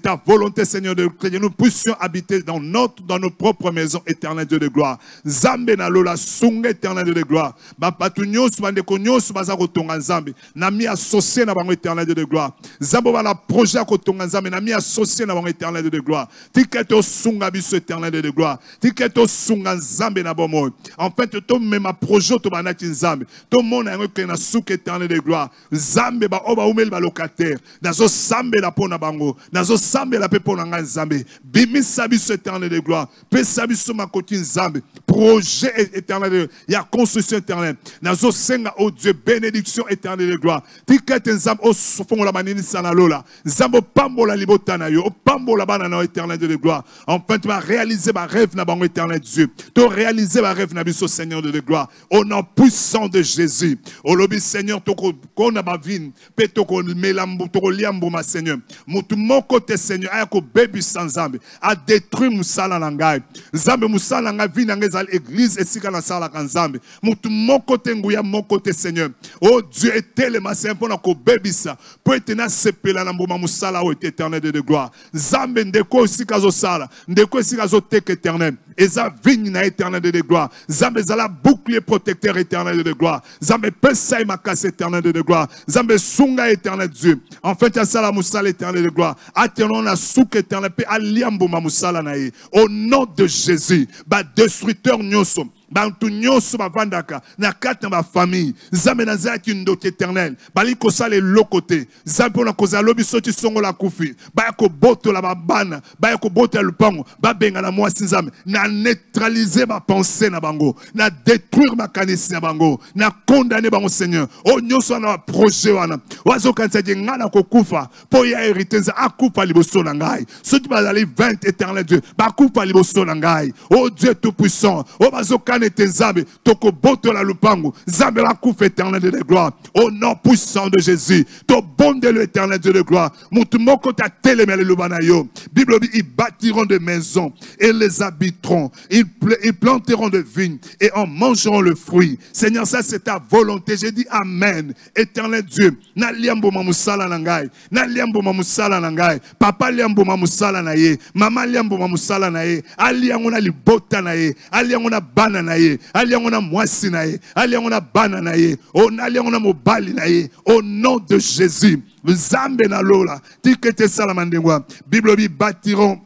ta volonté Seigneur que nous puissions habiter dans nos propres maisons éternelles de gloire. Zambe na lola sunga éternelle de gloire. Ba patunyo subande konyo subaza kotonga nzambe. Na mi associé na bango éternelle de gloire. Zambo ba la projet kotonga nzambe na mi associé na bango éternelle de gloire. Tiketo sunga biso éternelle de gloire. Tiketo sunga nzambe na bomo. En fait to même projet to banaki nzambe. To mona ngo ke na suka éternelle de gloire. Zambe ba oba umel ba locataire. Nazo sambe la pona bango. Nazo sambe la pe pona nzambe. Bimisa biso éternelle de gloire. Pe sabiso makoti nzambe. Projet éternel, il y a construction éternelle. Nazo senga au Dieu bénédiction éternelle de gloire. Tikete nzambe o fond la manini sanalola. Nzambe pambo la libota na yo, pambo la bana na éternel de gloire. Enfin tu vas réaliser ma rêve na bango éternel Dieu. Tu réaliser ma rêve na biso Seigneur de gloire. Au nom puissant de Jésus. Au lobby Seigneur toko kona bavine, pe toko melambo toko liambo ma Seigneur. Mutu moko te Seigneur ayako baby sans nzambe a détruire musala na ngai. Nzambe musala nga vina ngeza l'église et si kana sala kanzambe. Mutu moko te nguya moko te Seigneur. Oh Dieu etelema c'est pour na ko bebisa. Pour etena sepela na mboma musala o éternel de gloire. Nzambe ndeko si kazo sala, ndeko si kazo tek éternel. Eza vigne na éternel de gloire. Nzambe zala bouclier protecteur éternel de gloire. Nzambe pesa makase éternel de gloire. Nzambe sunga éternel Dieu. En fait ya sala musala éternel de gloire. Atenon na souk éternel pe aliambo ma musala na ye. Au nom de Jésus, ba destructeur nyonso. Bantu nyonso bavandaka na kati na ba famille nzambe na zaki ndoki éternel bali ko sala lokote nzambe na koza lobi soti songo la kufi ba ko boto la babana ba ko boto ya lupango ba benga na mwasi nzambe na neutraliser ma pensée na bango na détruire ma kanisi na bango na condamner bango Seigneur o nyonso na projet wana wazo kanisa ngana ko kufa po ya hériter akufa liboso na ngai soti bazali 20 éternel Dieu ba kufa liboso na ngai o Dieu tout puissant o bazo wana te nzambe tokobotola lupango nzambe la coupe éternel de gloire au nom puissant de Jésus to bonde le éternel Dieu de gloire mutu moko ta telemele lubana yo Bible dit ils bâtiront des maisons et les habiteront ils planteront des vignes et en mangeront le fruit. Seigneur, ça c'est ta volonté. J'ai dit amen. Éternel Dieu, na liambo mamusala nangai, na liambo mamusala nangai, papa liambo mamusala naye, mama liambo mamusala naye, aliangona libota naye, aliangona bana naye, aliangona mwasi naye, aliangona bana naye, on aliangona mobali naye, au nom de Jésus. Zambe na lola, tikete salamandengwa. Bible dit bâtiront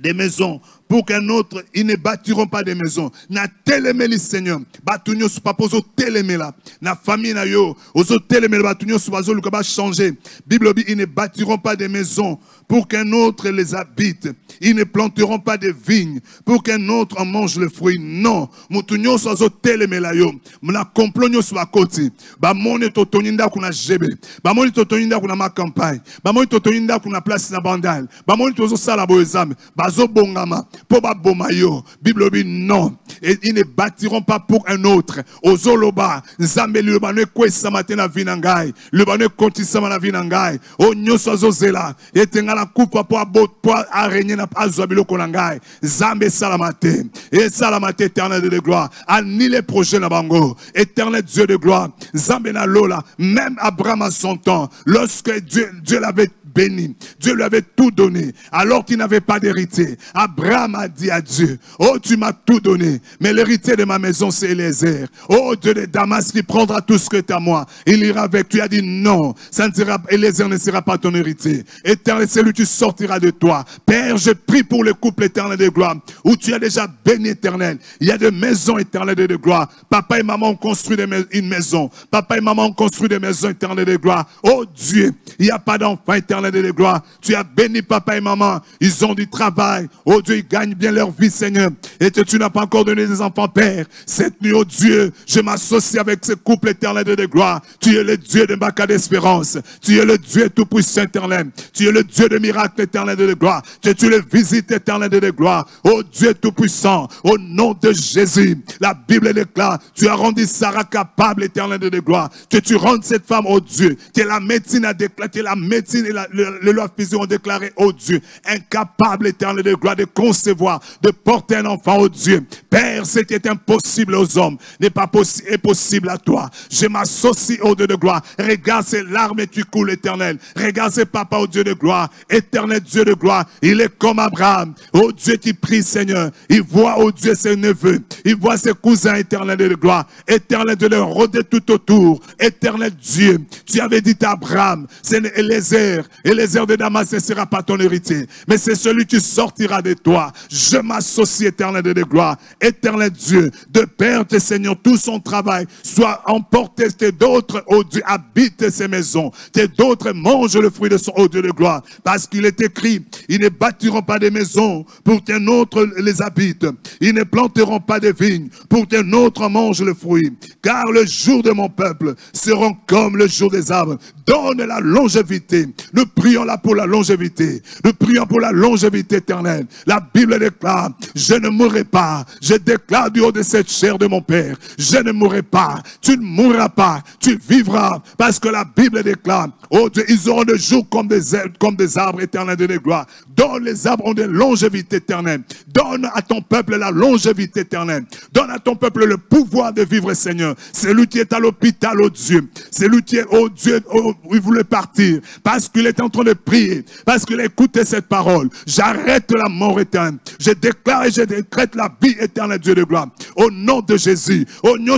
des maisons pour qu'un autre, ils ne bâtiront pas des maisons. Na telemeli Seigneur, batunyo su papozo telemela. Na famille na yo, ozo telemela batunyo su bazo lukaba changer. Bible dit, ils ne bâtiront pas des maisons pour qu'un autre les habite. Ils ne planteront pas des vignes pour qu'un autre en mange le fruit. Non, mutunyo su bazo telemela yo. Muna komplonyo su bakoti. Ba mone totoninda kuna jebe. Ba mone totoninda kuna ma campagne. Ba mone totoninda kuna place na bandal. Ba mone tozo sala boezame. Bazo bongama. Poba bomayo, Bible dit non. Et ils ne bâtiront pas pour un autre. Ozoloba, Nzambe le bane kwe samatena vinangai, le bane konti samana vinangai. O nyoso zozela, et tengala coupe pour abot pour araignée na azabilo konangai. Nzambe salamate, et salamate éternel de gloire. Ani les projets na bango, éternel Dieu de gloire. Nzambe na lola, même Abraham à son temps, lorsque Dieu l'avait béni, Dieu lui avait tout donné, alors qu'il n'avait pas d'héritier. Abraham a dit à Dieu, oh tu m'as tout donné, mais l'héritier de ma maison c'est Eliezer. Oh Dieu de Damas qui prendra tout ce que est à moi, il ira avec. Tu as dit non, ça ne sera, Eliezer ne sera pas ton héritier. Éternel, c'est lui qui sortira de toi. Père, je prie pour le couple éternel de gloire, où tu as déjà béni éternel. Il y a des maisons éternelles de gloire. Papa et maman ont construit une maison. Papa et maman ont construit des maisons éternelles de gloire. Oh Dieu, il n'y a pas d'enfant éternel de gloire. Tu as béni papa et maman. Ils ont du travail. Oh Dieu, ils gagnent bien leur vie, Seigneur. Et tu n'as pas encore donné des enfants, Père. Cette nuit, oh Dieu, je m'associe avec ce couple éternel de gloire. Tu es le Dieu de ma cas d'espérance. Tu es le Dieu tout-puissant éternel. Tu es le Dieu de miracles éternel de gloire. Que tu le visites éternel de gloire. Oh Dieu tout-puissant, au nom de Jésus. La Bible déclare, tu as rendu Sarah capable éternel de gloire. Que tu rendes cette femme, oh Dieu. Que la médecine a déclaré, que la médecine et le loi physique ont déclaré, oh Dieu, incapable éternel de gloire de concevoir, de porter un enfant, oh Dieu. Père, ce qui est impossible aux hommes n'est pas possible à toi. Je m'associe au Dieu de gloire. Regarde ces larmes et tu coules éternel. Regarde ces papas, oh Dieu de gloire. Éternel Dieu de gloire. Il est comme Abraham. Oh Dieu qui prie, Seigneur. Il voit, oh Dieu, ses neveux. Il voit ses cousins éternels de gloire. Éternel de leur rôder tout autour. Éternel Dieu. Tu avais dit à Abraham, c'est Eliezer. Eliezer de Damas ne sera pas ton héritier, mais c'est celui qui sortira de toi. Je m'associe éternel de gloire. Éternel Dieu, de Père tes Seigneur, tout son travail soit emporté, que d'autres, oh Dieu, habitent ces maisons, que d'autres mangent le fruit de son, oh Dieu de gloire. Parce qu'il est écrit, ils ne bâtiront pas des maisons pour qu'un autre les habite. Ils ne planteront pas de vignes pour qu'un autre mange le fruit. Car le jour de mon peuple seront comme le jour des arbres. Donne la longévité. Nous prions là pour la longévité. Nous prions pour la longévité éternelle. La Bible déclare, je ne mourrai pas. Je déclare du haut de cette chair de mon Père, je ne mourrai pas. Tu ne mourras pas. Tu vivras. Parce que la Bible déclare, oh Dieu, ils auront des jours comme des arbres éternels de gloire. Donne les arbres ont de longévité éternelle. Donne à ton peuple la longévité éternelle. Donne à ton peuple le pouvoir de vivre, Seigneur. C'est lui qui est à l'hôpital, oh Dieu. C'est lui qui est, oh Dieu, oh, il voulait partir. Parce qu'il est en train de prier. Parce qu'il a écouté cette parole. J'arrête la mort éternelle. Je déclare et je décrète la vie éternelle, Dieu de gloire. Au nom de Jésus. Au nom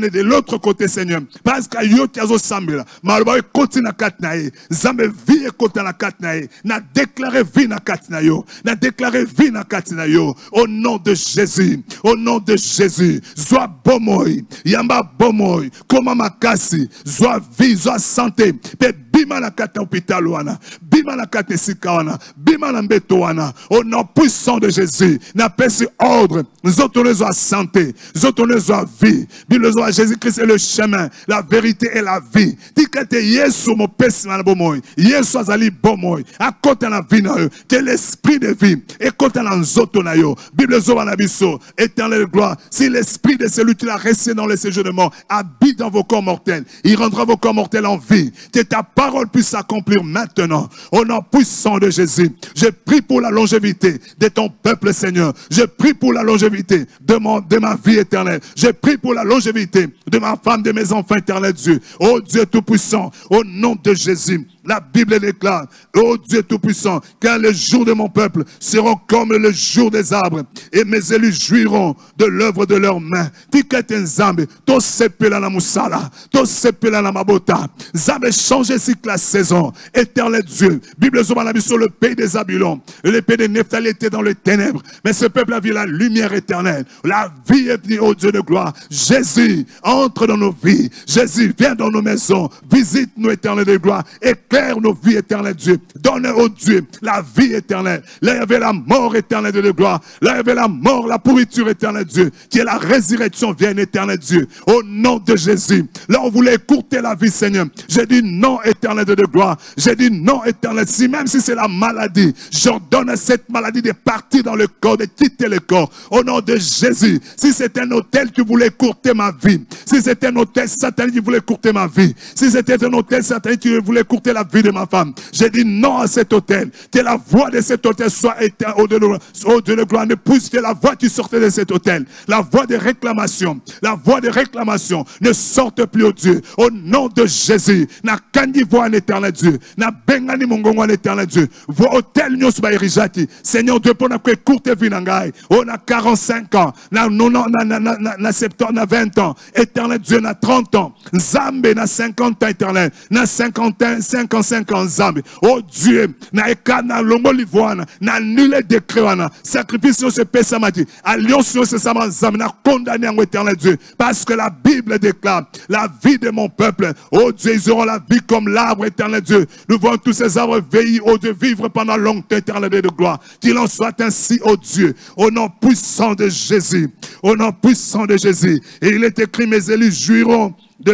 de l'autre côté, Seigneur. Parce qu'il y a des sambila. Malba côté na katnae. Zambe vie côté na katnae. Na déclaré vie na katnayo. Na déclaré vie na katnayo. Au nom de Jésus. Au nom de Jésus. Zoa bomoy. Yamba bomoy. Koma makasi. Zoa vie, zoa santé. Pe bima na kata hôpital wana. Bima bima na kati esika wana, bima na mbeto wana, au nom puissant de Jésus, na pesi ordre, nous autres à santé, nous autres à vie, Bible à Jésus-Christ est le chemin, la vérité et la vie. Tikate Yesu mo pesi na bomoy, Yesu azali bomoy, à côté na vie na yo, que l'esprit de vie, et côté na nzoto na yo, Bible zo na biso, éternelle gloire, si l'esprit de celui qui l'a resté dans le séjour de mort habite dans vos corps mortels, il rendra vos corps mortels en vie, que ta parole puisse s'accomplir maintenant, au nom puissant de Jésus. Je prie pour la longévité de ton peuple, Seigneur. Je prie pour la longévité de ma vie éternelle. Je prie pour la longévité de ma femme, de mes enfants, éternel Dieu. Oh Dieu Tout-Puissant, au nom de Jésus. La Bible déclare, ô Dieu Tout-Puissant, car les jours de mon peuple seront comme le jour des arbres, et mes élus jouiront de l'œuvre de leurs mains. Tikete nzambe, to sepela na musala, to sepela na mabota. Nzambe change si la saison. Éternel Dieu, Bible zobana sur le pays des Zabulon, le pays de Nephtali était dans les ténèbres, mais ce peuple a vu la lumière éternelle. La vie est venue, ô Dieu de gloire. Jésus, entre dans nos vies. Jésus, viens dans nos maisons. Visite-nous, éternel de gloire. Éclaire nos vies, éternel Dieu. Donne au Dieu la vie éternelle. Là, il y avait la mort éternelle de gloire. Là, il y avait la mort, la pourriture éternelle Dieu. Qui est la résurrection, vienne éternel Dieu. Au nom de Jésus. Là, on voulait écourter la vie, Seigneur. J'ai dit non, éternel de gloire. J'ai dit non, éternel. Si même si c'est la maladie, j'ordonne à cette maladie de partir dans le corps, de quitter le corps. Au nom de Jésus. Si c'est un hôtel qui voulait écourter ma vie. Si c'est un hôtel satanique qui voulait écourter ma vie. Si c'était un hôtel satanique qui voulait écourter la vie de ma femme. J'ai dit non à cet hôtel. Que la voix de cet hôtel soit éteinte. Au Dieu de gloire, ne pousse que la voix qui sortait de cet hôtel. La voix de réclamation. La voix de réclamation ne sorte plus au Dieu. Au nom de Jésus. Na kandi voix en éternel Dieu. Na bengani mongongo en éternel Dieu. Voix hôtel nyos ba irijati. Seigneur Dieu, pour na courte vie nangai. On a 45 ans. Na 70, na 20 ans. Éternel Dieu, na 30 ans. Nzambe na 50 ans éternel. Na 55 ans Nzambe. Oh Dieu, na ekana longo livoana. Na nul décret wana. Sacrifice sur ce pesamati. Alliance sur ce saman Nzambe. Na condamné en éternel Dieu. Parce que la Bible déclare la vie de mon peuple. Oh Dieu, ils auront la vie comme l'arbre éternel Dieu. Nous voyons tous ces arbres veiller, oh Dieu, vivre pendant longtemps éternel de gloire. Qu'il en soit ainsi, oh Dieu. Au nom puissant de Jésus. Au nom puissant de Jésus. Et il est écrit, mes élus jouiront de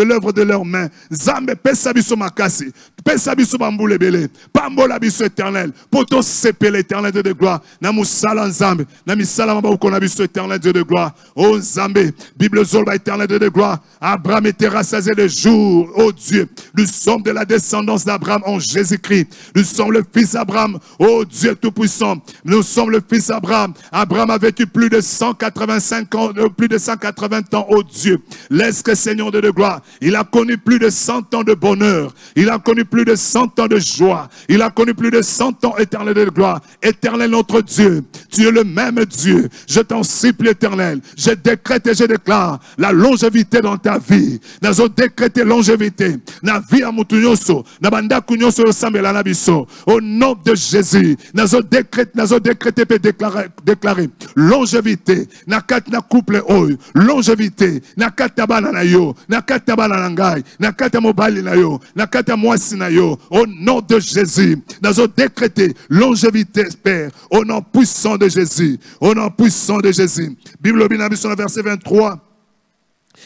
l'œuvre de leurs mains. Zambe pesa biso makasi, pesa biso bambule bele, pambola biso éternel, poto sepe l'éternel Dieu de gloire. Na musala nzambe, na misala maba ukona biso éternel Dieu de gloire. Oh Nzambe, Bible zolba éternel Dieu de gloire. Abraham était rassasié de jour, oh Dieu. Nous sommes de la descendance d'Abraham en Jésus-Christ. Nous sommes le fils d'Abraham, oh Dieu tout-puissant. Nous sommes le fils d'Abraham. Abraham a vécu plus de 185 ans, plus de 180 ans, oh Dieu. Laisse que Seigneur de gloire, il a connu plus de 100 ans de bonheur, il a connu plus de 100 ans de joie, il a connu plus de 100 ans éternel de gloire. Éternel notre Dieu, tu es le même Dieu. Je t'en supplie éternel, je décrète et je déclare la longévité dans ta vie. Nazo décréter longévité, na vie à mutunyoso, na banda kunyoso sambela na biso. Au nom de Jésus, nazo décréter et déclarer longévité, na kat na couple oy, longévité, na katabana na yo. Nakata balanangai, nakata mobali na yo, nakata mwasi na yo. Au nom de Jésus, nous avons décrété longévité, Père, au nom puissant de Jésus, au nom puissant de Jésus. Bible Binabi sur le verset 23,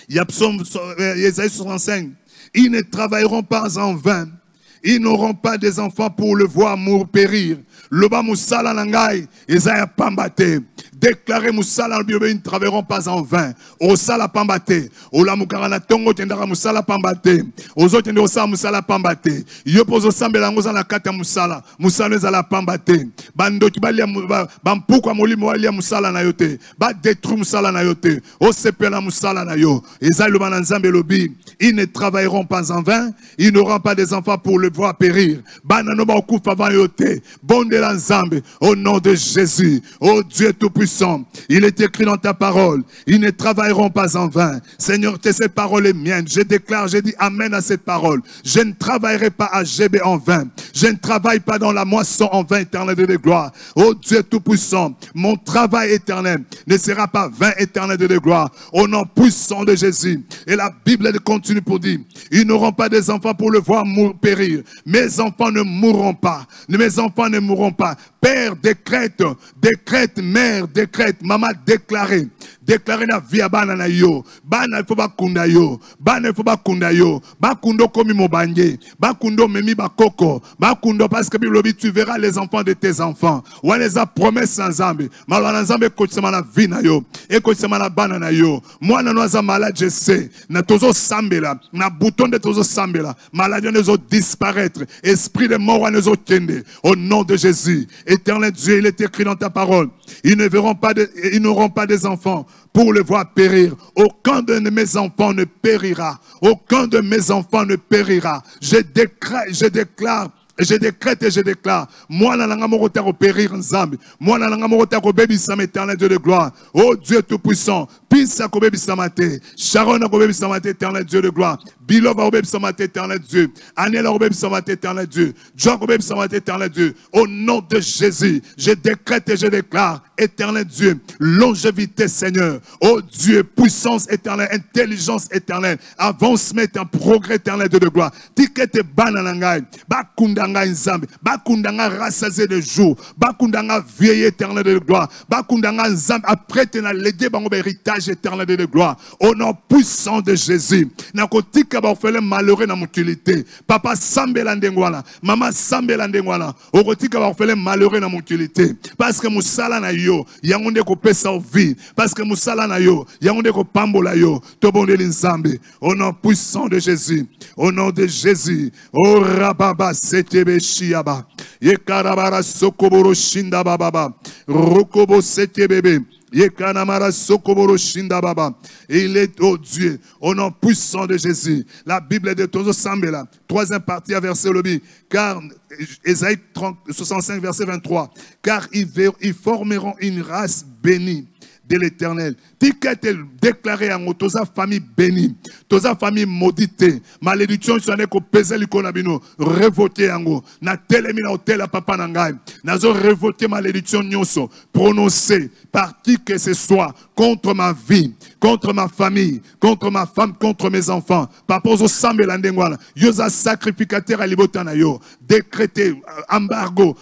il y a Psaume Isaïe 65. Ils ne travailleront pas en vain, ils n'auront pas des enfants pour le voir périr. Loba musala nangai, Isaïe pambate. Déclaré Moussala ils ne travailleront pas en vain. Au sala pambate. Au la mukarana tongo tendara Moussala pambate. Aux autres tendara Moussala Moussala pambate. Yopozo sambelango za la kata Moussala. Moussala za la pambate. Bando kibalia bampuko amoli moalia Moussala na yote. Ba détruire Moussala na yote. O sepela Moussala na yo. Ezaïlo bananzambe lobi. Ils ne travailleront pas en vain. Ils n'auront pas des enfants pour le voir périr. Banano ba okufa van yote. Bonde la nzambe. Au nom de Jésus. Oh Dieu tout puissant. Tout-Puissant, il est écrit dans ta parole, ils ne travailleront pas en vain. Seigneur, cette parole est mienne. Je déclare, je dis amen à cette parole. Je ne travaillerai pas à GB en vain. Je ne travaille pas dans la moisson en vain, éternel de gloire. Oh Dieu Tout-Puissant, mon travail éternel ne sera pas vain, éternel de gloire. Au nom puissant de Jésus. Et la Bible continue pour dire, ils n'auront pas des enfants pour le voir périr. Mes enfants ne mourront pas. Mes enfants ne mourront pas. Père décrète, décrète, mère décrète, maman déclaré. Déclarer la vie à bana na yo. Bana il faut ba kunda yo. Bana il faut ba kunda yo. Ba kundo komi mobanye. Ba kundo memi ba koko. Ba kundo parce que Bible tu verras les enfants de tes enfants. Ou les a promesses sans zambe. Malwana zambe kotsema na vie na yo. Et kotsema na bana na yo. Moi na noza malade je sais. Na tozo sambela. Na bouton de tozo sambela. Maladie ne zo disparaître. Esprit de mort ne zo kende. Au nom de Jésus. Éternel Dieu, il est écrit dans ta parole. Ils n'auront pas des enfants pour le voir périr. Aucun de mes enfants ne périra. Aucun de mes enfants ne périra. Je déclare et je décrète et je déclare. Moi, la langue morota au périr en Zambie. Moi, la langue morota au bébi sam éternel Dieu de gloire. Oh Dieu tout-puissant. Pisa au bébi samate. Sharon au bébi samate éternel Dieu de gloire. Bilova au bébi samate éternel Dieu. Anel au bébi samate éternel Dieu. John au bébi samate éternel Dieu. Au nom de Jésus, je décrète et je déclare. Éternel Dieu, longévité Seigneur. Oh Dieu, puissance éternelle, intelligence éternelle, avancement éternel, progrès éternel de gloire. Tikete bananangai, bakundanga nzambe, bakundanga rassasié de jour, bakundanga vieille éternel de gloire, bakundanga nzambe après tena légué bango héritage éternel de gloire. Au nom puissant de Jésus, nakotika ba ofele malheureux na mutilité. Papa sambela ndengwana, maman sambela ndengwana, okotika ba ofele malheureux na mutilité parce que musala na yo yangonde ko pesa vie parce que musala na yo yangonde ko pambola yo to bondeli nzambe au nom puissant de Jésus, au nom de Jésus. Oh rababa setebe shiaba yekarabara sokoboro shinda bababa rokobo setebebe yekanamara sokoboro shinda baba. Il est oh Dieu au nom puissant de Jésus. La Bible de Tozo Sambela, troisième partie à verset lobby, car Ésaïe 65 verset 23, car ils formeront une race bénie de l'Éternel. Tikete déclaré en toza famille bénie, toza famille maudite, malédiction sur les kopeza likonabino, révoqué ango, na telemi na hotel à papa nangai, nazo révoqué malédiction nyonso, prononcé par qui que ce soit contre ma vie, contre ma famille, contre ma femme, contre mes enfants. Papa ozo sambela ndengwana, yoza sacrificateur à libotana yo, décrété embargo,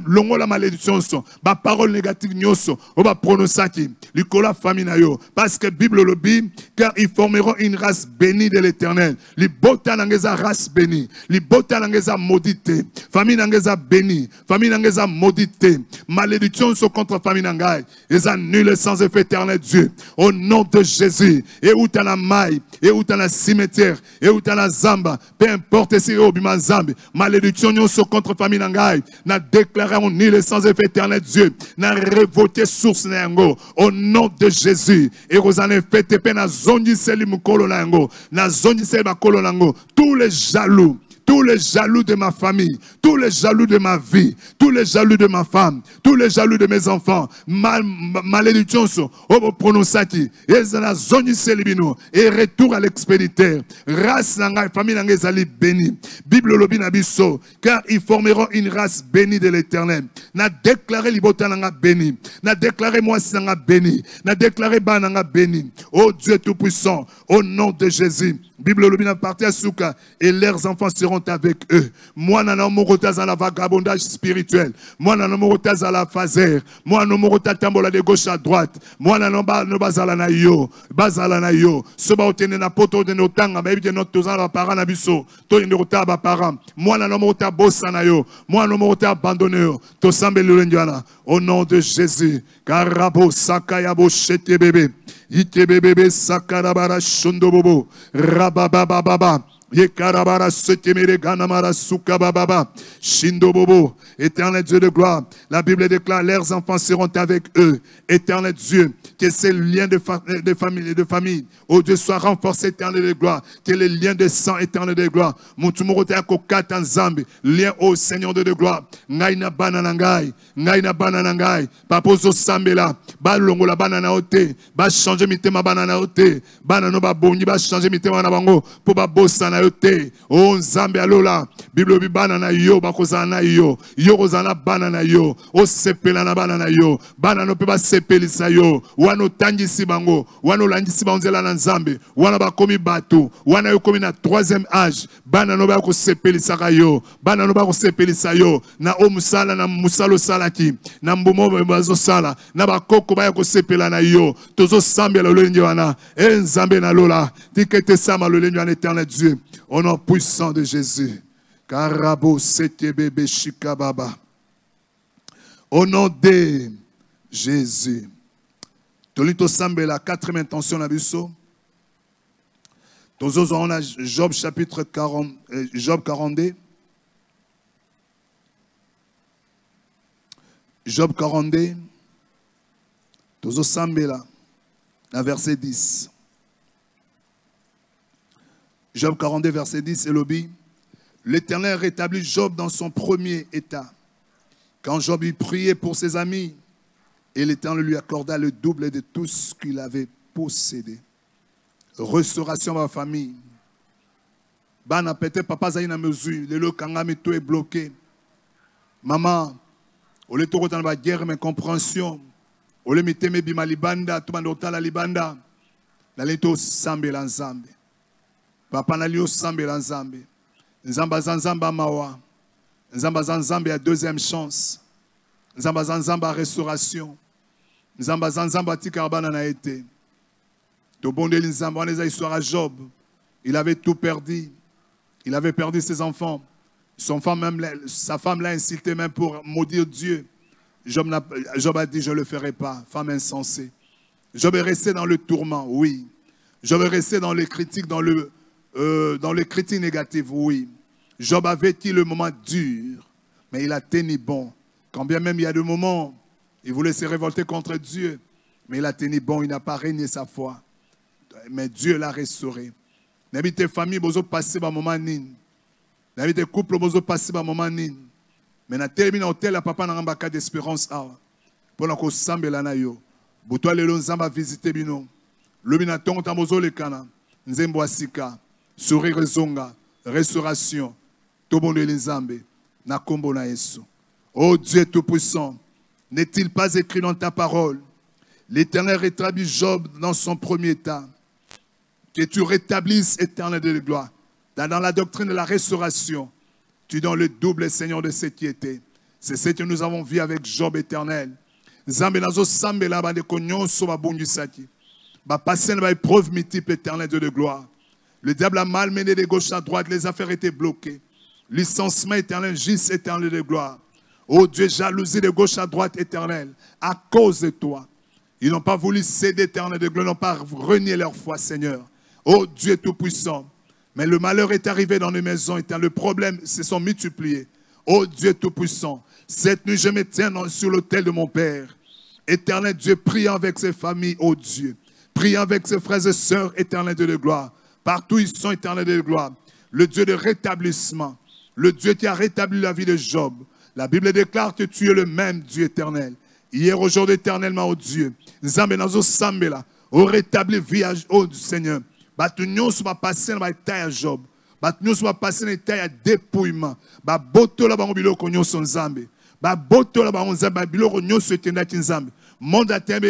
longo la malédiction so, ba parole négative nyonso, oba prononcaki. Likola famille na yo. Parce que Bible le dit, car ils formeront une race bénie de l'Éternel. Li bota nangeza race bénie. Li bota nangeza maudité. Famille nangeza bénie. Famille nangeza maudité. Malédiction sont contre famille nangai. Ils annulent sans effet éternel Dieu. Au nom de Jésus. Et où t'as la maille. Et où t'as la cimetière. Et où t'as la zamba. Peu importe si au bima zambi. Malédiction sont contre famille nangai. N'a déclaré on nul sans effet éternel Dieu. N'a révoqué source nango. Au nom de Jésus. Et vous en avez fait tepe na zonji seli mukolo nango. Na zonji seli makolo nango. Tous les jaloux de ma famille, tous les jaloux de ma vie, tous les jaloux de ma femme, tous les jaloux de mes enfants, malédiction au prononcati, et retour à l'expéditeur. Race nanga, famille nanga zali béni. Bible lobi nabiso, car ils formeront une race bénie de l'Éternel. N'a déclaré libota nanga béni, n'a déclaré moi nanga béni, n'a déclaré ba nanga béni. Oh Dieu tout-puissant, au nom de Jésus. Bible lobi na parti à Souka, et leurs enfants seront avec eux. Moi, nana morotaz à la vagabondage spirituel. Moi, nana morotaz à la phaser. Moi, nana morotaz tambola de gauche à droite. Moi, nana bazala na yo. Bazala na yo. Soba otene na poto de notanga. Baby de notre tozan la parent na biso. To inde rota ba parent. Moi, nana morotaz bossa na yo. Moi, nana morotaz abandonné. To sambe l'ulendiana. Au nom de Jésus. Karabo sakayabo chete bébé. Ite bébé sakarabara shondo bobo. Rababa baba. Éternel Dieu de gloire, la Bible déclare, leurs enfants seront avec eux. Éternel Dieu, que ces liens de famille, oh Dieu, soient renforcés, éternel de gloire, que les liens de sang, éternel de gloire, lien au Seigneur de gloire, ngaina bananangai, papozo sambela, ba longola banana ote, ba changer mitema banana ote, banano ba bongi ba changer mitema na bango, pour ba bossa na ote, oh Nzambe alola, Bible bi banana yo, ba kozana yo, yo kozana banana yo, o sepela na banana yo, banano pe ba sepelisa yo, wano tangisi bango, wano langisi banzela na Nzambe, wana ba komi batu, wana yo komi na troisième âge, banano ba ko sepelisa yo, banano ba ko sepelisa yo, na o musala na musalo salaki, na mbumo bazo sala, na ba koko ba ko sepela na yo, tozo sambela lo lenyo wana, Nzambe na lola, tikete sama lo lenyo en éternel Dieu, au nom puissant de Jésus. Karabo sete bebe shikababa. Au nom de Jésus. Tolito sambe la quatrième intention na biso. Tozo on a Job chapitre 40, Job 42. Job 42. Tozo sambe la verset 10. Job 42 verset 10 et l'obi. L'Éternel rétablit Job dans son premier état. Quand Job eut prié pour ses amis, et l'Éternel lui accorda le double de tout ce qu'il avait possédé. Restauration à la famille. Bana peut-être papa zaina mesure, le kangami tout est bloqué. Maman, au lieu de la guerre, mais compréhension. Au lieu de mettre bima libanda, tout le monde la libanda. Nalito sambe lanzambe. Papa nalio sambe lanzambe. Nzamba zanzamba mawa. Nzamba zanzamba a deuxième chance. Nzamba zanzamba restauration. Nzamba zanzamba tikarbana na été. To bonde nzamba on les histoire à Job. Il avait tout perdu. Il avait perdu ses enfants. Sa femme l'a insulté même pour maudire Dieu. Job a dit je ne le ferai pas. Femme insensée. Job est resté dans le tourment, oui. Job est resté dans les critiques, dans les critiques négatives, oui. Job a vécu le moment dur, mais il a tenu bon. Quand bien même il y a des moments, il voulait se révolter contre Dieu, mais il a tenu bon, il n'a pas régné sa foi. Mais Dieu l'a restauré. N'habitez famille, vous passez par moment nin. N'habitez couple, vous passez par moment nin. Mais na termine hôtel, la papa n'a pas cas d'espérance. Pour la cause sambe la nayo. Boutoua le lonzamba visiter bino. Lubina ton tambozo le kana. Nzembo asika. Sourire zonga. Restauration. Tobon de l'Nzambe. Na kombo na Yesu. Oh Dieu Tout-Puissant, n'est-il pas écrit dans ta parole? L'Éternel rétablit Job dans son premier état. Que tu rétablisses, Éternel de gloire. Dans la doctrine de la restauration, tu donnes le double, Seigneur, de cette piété. C'est ce que nous avons vu avec Job éternel. Nzambe nazo sambe la ba de konyon so ba bungi saki. Ba passer ba épreuve multiple, Éternel de gloire. Le diable a malmené de gauche à droite, les affaires étaient bloquées. Licenciement éternel, juste éternel de gloire. Oh Dieu, jalousie de gauche à droite, éternel, à cause de toi. Ils n'ont pas voulu céder, éternel de gloire, ils n'ont pas renié leur foi, Seigneur. Oh Dieu Tout-Puissant. Mais le malheur est arrivé dans les maisons, éternel. Le problème se sont multipliés. Oh Dieu Tout-Puissant. Cette nuit, je me tiens sur l'autel de mon Père. Éternel Dieu, priant avec ses familles, oh Dieu. Priant avec ses frères et sœurs, éternel Dieu de gloire. Partout ils sont, éternel de gloire. Le Dieu de rétablissement. Le Dieu qui a rétabli la vie de Job. La Bible déclare que tu es le même Dieu éternel. Hier, aujourd'hui, éternellement, oh Dieu. Nzambe nazo sambela. Oh rétabli vie, oh Seigneur. Batunyo va passer dans la taille à Job. Batunyo va passer dans la taille à dépouillement. Baboto la bango bilo konyo son Nzambe. Baboto la bango Nzambe bilo konyo so etendaki Nzambe. Monde à terre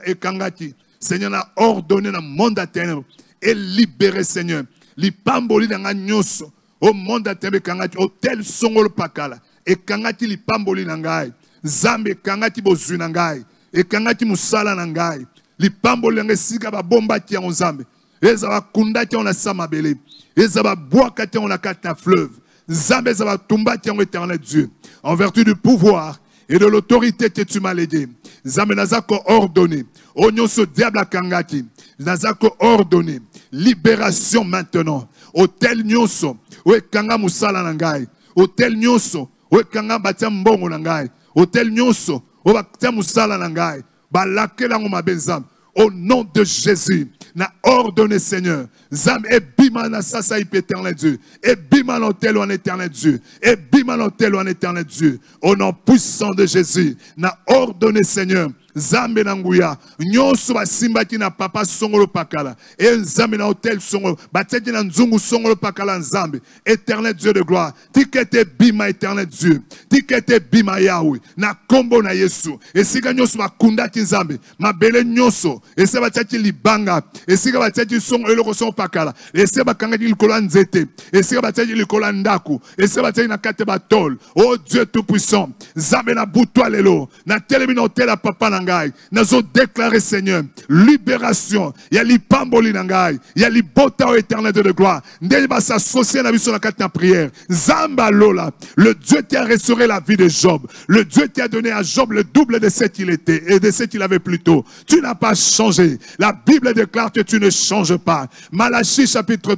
et kangaki. Seigneur a ordonné dans le monde à terre et libéré Seigneur. Li pamboli dans nyoso. Au monde à terre kangaki au tel songolo pakala. Et kangaki li pamboli nangai. Zambe kangaki bozu nangai. Et kangaki musala nangai. Li pamboli nangai sika ba bomba ki en Nzambe. Ezaba kunda ki on a samabele. Ezaba bois ki on a kata fleuve. Zambe ezaba tumba ki en éternel Dieu. En vertu du pouvoir et de l'autorité que tu m'as légué. Zambe nazako ordonné. Onyoso diable kangaki. Nazako ordonné. Libération maintenant. Hôtel nyonso, wekanga musala na ngai. Hôtel nyonso, wekanga batia mbongo na ngai. Hôtel nyonso, batia musala na ngai. Balakela ngo mabenza. Au nom de Jésus, na ordonné Seigneur, Zam et bima na sasa éternel Dieu, et bima l'hôtel en éternel Dieu, et bima l'hôtel en éternel Dieu. Au nom puissant de Jésus, na ordonné Seigneur. Zambe na nguya nyonso basimbaki na papa songolo pakala et nzambe na hôtel songolo bateki na nzungu songolo pakala nzambe éternel Dieu de gloire tikete bima éternel Dieu tikete bima Yahweh na kombo na Yesu esika nyonso bakundaki nzambe mabele nyonso ese bateki libanga esika bateki songolo eloko songo pakala ese bakangaki likolo nzete esika bateki likolo ndaku ese bateki na kate batol oh Dieu tout puissant zambe na butwa lelo na telemi na hôtel a papa na nous avons déclaré, Seigneur, libération. Il y a l'ipamboli nangai. Il y a l'ibota au éternel de gloire. Ndeba s'associer à la sur la carte de prière. Zamba Lola, le Dieu qui a restauré la vie de Job. Le Dieu qui a donné à Job le double de ce qu'il était et de ce qu'il avait plus tôt. Tu n'as pas changé. La Bible déclare que tu ne changes pas. Malachie chapitre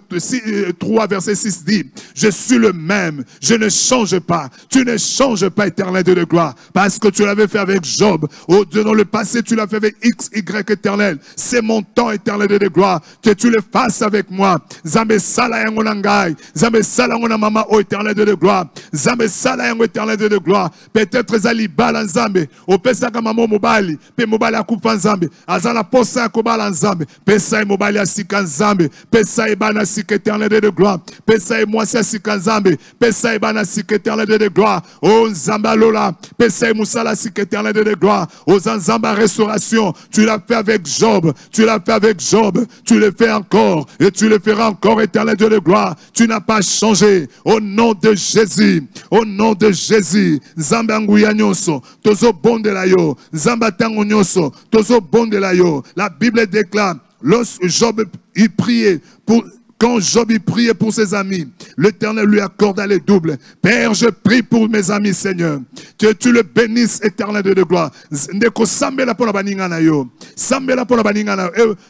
3 verset 6 dit, je suis le même. Je ne change pas. Tu ne changes pas, éternel de gloire. Parce que tu l'avais fait avec Job. Oh Dieu, dans le passé, tu l'as fait avec X, Y éternel. C'est mon temps éternel de gloire. Que tu le fasses avec moi. Zambe sala yango nangai. Zambe sala yango na mama o éternel de gloire. Zambe sala yango éternel de gloire. Peut-être zali bala nzambe. O pesa ka mama mobali. Pe mobali akufa nzambe. Azala posa ko bala nzambe. Pesa e mobali asika nzambe. Pesa e bana sika éternel de gloire. Pesa e mwasi asika nzambe. Pesa e bana sika éternel de gloire. O nzamba lola. Pesa e musala sika éternel de gloire. O Zamba restauration, tu l'as fait avec Job, tu l'as fait avec Job, tu le fais encore et tu le feras encore, éternel Dieu de gloire. Tu n'as pas changé. Au nom de Jésus, au nom de Jésus, Zamba nguya nyonso, tozo bonde la yo, Zamba tango nyonso, tozo bonde la yo. La Bible déclare, lorsque Job y priait pour quand Job y priait pour ses amis, l'Éternel lui accorda les doubles. Père, je prie pour mes amis, Seigneur. Que tu le bénisses, Éternel de gloire.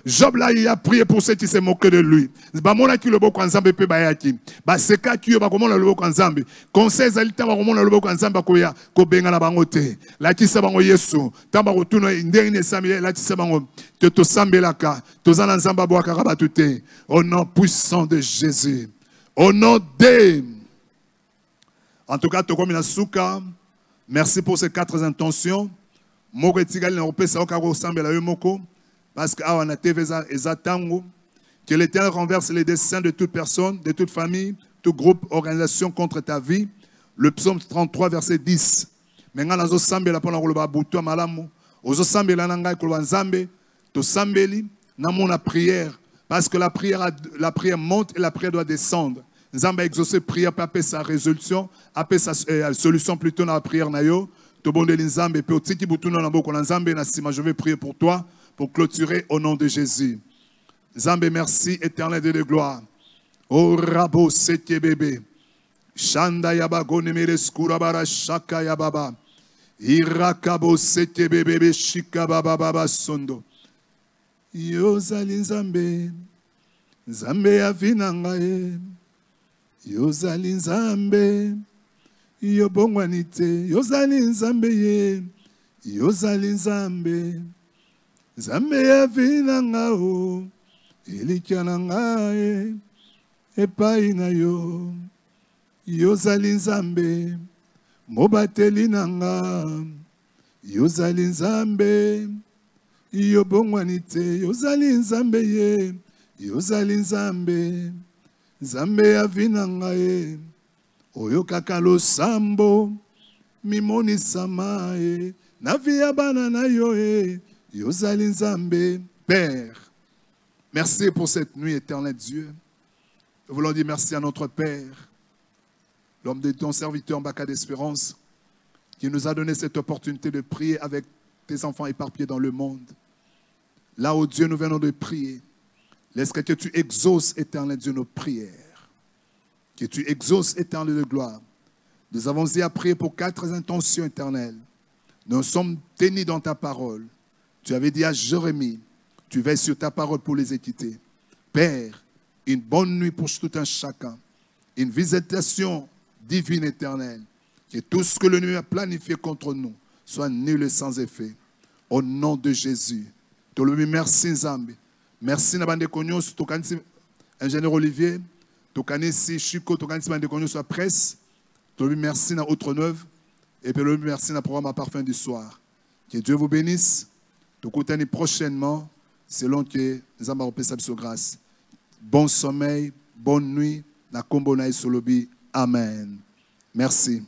Job là, il a prié pour ceux qui se moquaient de lui. Conseil zalita bakomona loboko nzambe koya ko benga na bango te. La kisa bango Yesu. Tamba ko tuna ndenge samile la kisa bango te to sambelaka. Tozana nzamba bo akaba tuté. Au nom puissant de Jésus. Au nom de en tout cas tokomina suka. Merci pour ces 4 intentions. Moko etigali na opesa okako sambela yo moko parce que awana teveza ezatango que l'Éternel renverse les desseins de toute personne, de toute famille, tout groupe, organisation contre ta vie. Le psaume 33, verset 10. Maintenant, nous sambela pona koloba buto malamu. Ozo sambela nanga koloba nzambe, to sambeli na mona prière parce que la prière monte et la prière doit descendre. Nzambe a exaucé prière pour appeler sa résolution, appeler sa solution plutôt dans la prière na yo. To bondeli nzambe pe otiki butu na boko na nzambe na sima, je vais prier pour toi pour clôturer au nom de Jésus. Nzambe, merci éternel de gloire. Oh rabo seke bébé. Shanda yaba gonemere skurabara shaka yababa. Irakabo seke bébé shika baba baba sondo. Yozali nzambe. Nzambe avinanga e. Yozali nzambe. Yobongwanite. Yozali nzambe ye. Yozali nzambe. Nzambe avinanga o. Ilikiananga e. Epai na yo. Yozali nzambe. Mobateli nanga. Yozali nzambe. Yobongwanite. Yozali nzambe ye. Yozali nzambe. Nzambe avinanga e. Oyo kaka losambo. Mimoni sama e. Navia banana yo e. Yozali nzambe. Père, merci pour cette nuit, éternel Dieu. Nous voulons dire merci à notre Père, l'homme de ton serviteur Mbaka d'Espérance, qui nous a donné cette opportunité de prier avec tes enfants éparpillés dans le monde. Là où Dieu nous venons de prier, laisse que tu exauces, éternel Dieu, nos prières. Que tu exauces, éternel de gloire. Nous avons dit à prier pour 4 intentions éternelles. Nous sommes tenus dans ta parole. Tu avais dit à Jérémie, tu veilles sur ta parole pour les équiter. Père, une bonne nuit pour tout un chacun. Une visitation divine éternelle. Que tout ce que le nuit a planifié contre nous soit nul et sans effet. Au nom de Jésus. Merci Nzambe. Merci Nabande Konyos, ingénieur Olivier, Tokanisi Chico, Tokanisi Bande Konyos à presse. Merci na Autre Neuve. Et puis merci na programme à parfum du soir. Que Dieu vous bénisse. Tokutani prochainement, selon que Nzamba opé sa grâce. Bon sommeil, bonne nuit. Na kombo na isolobi. Amen. Merci.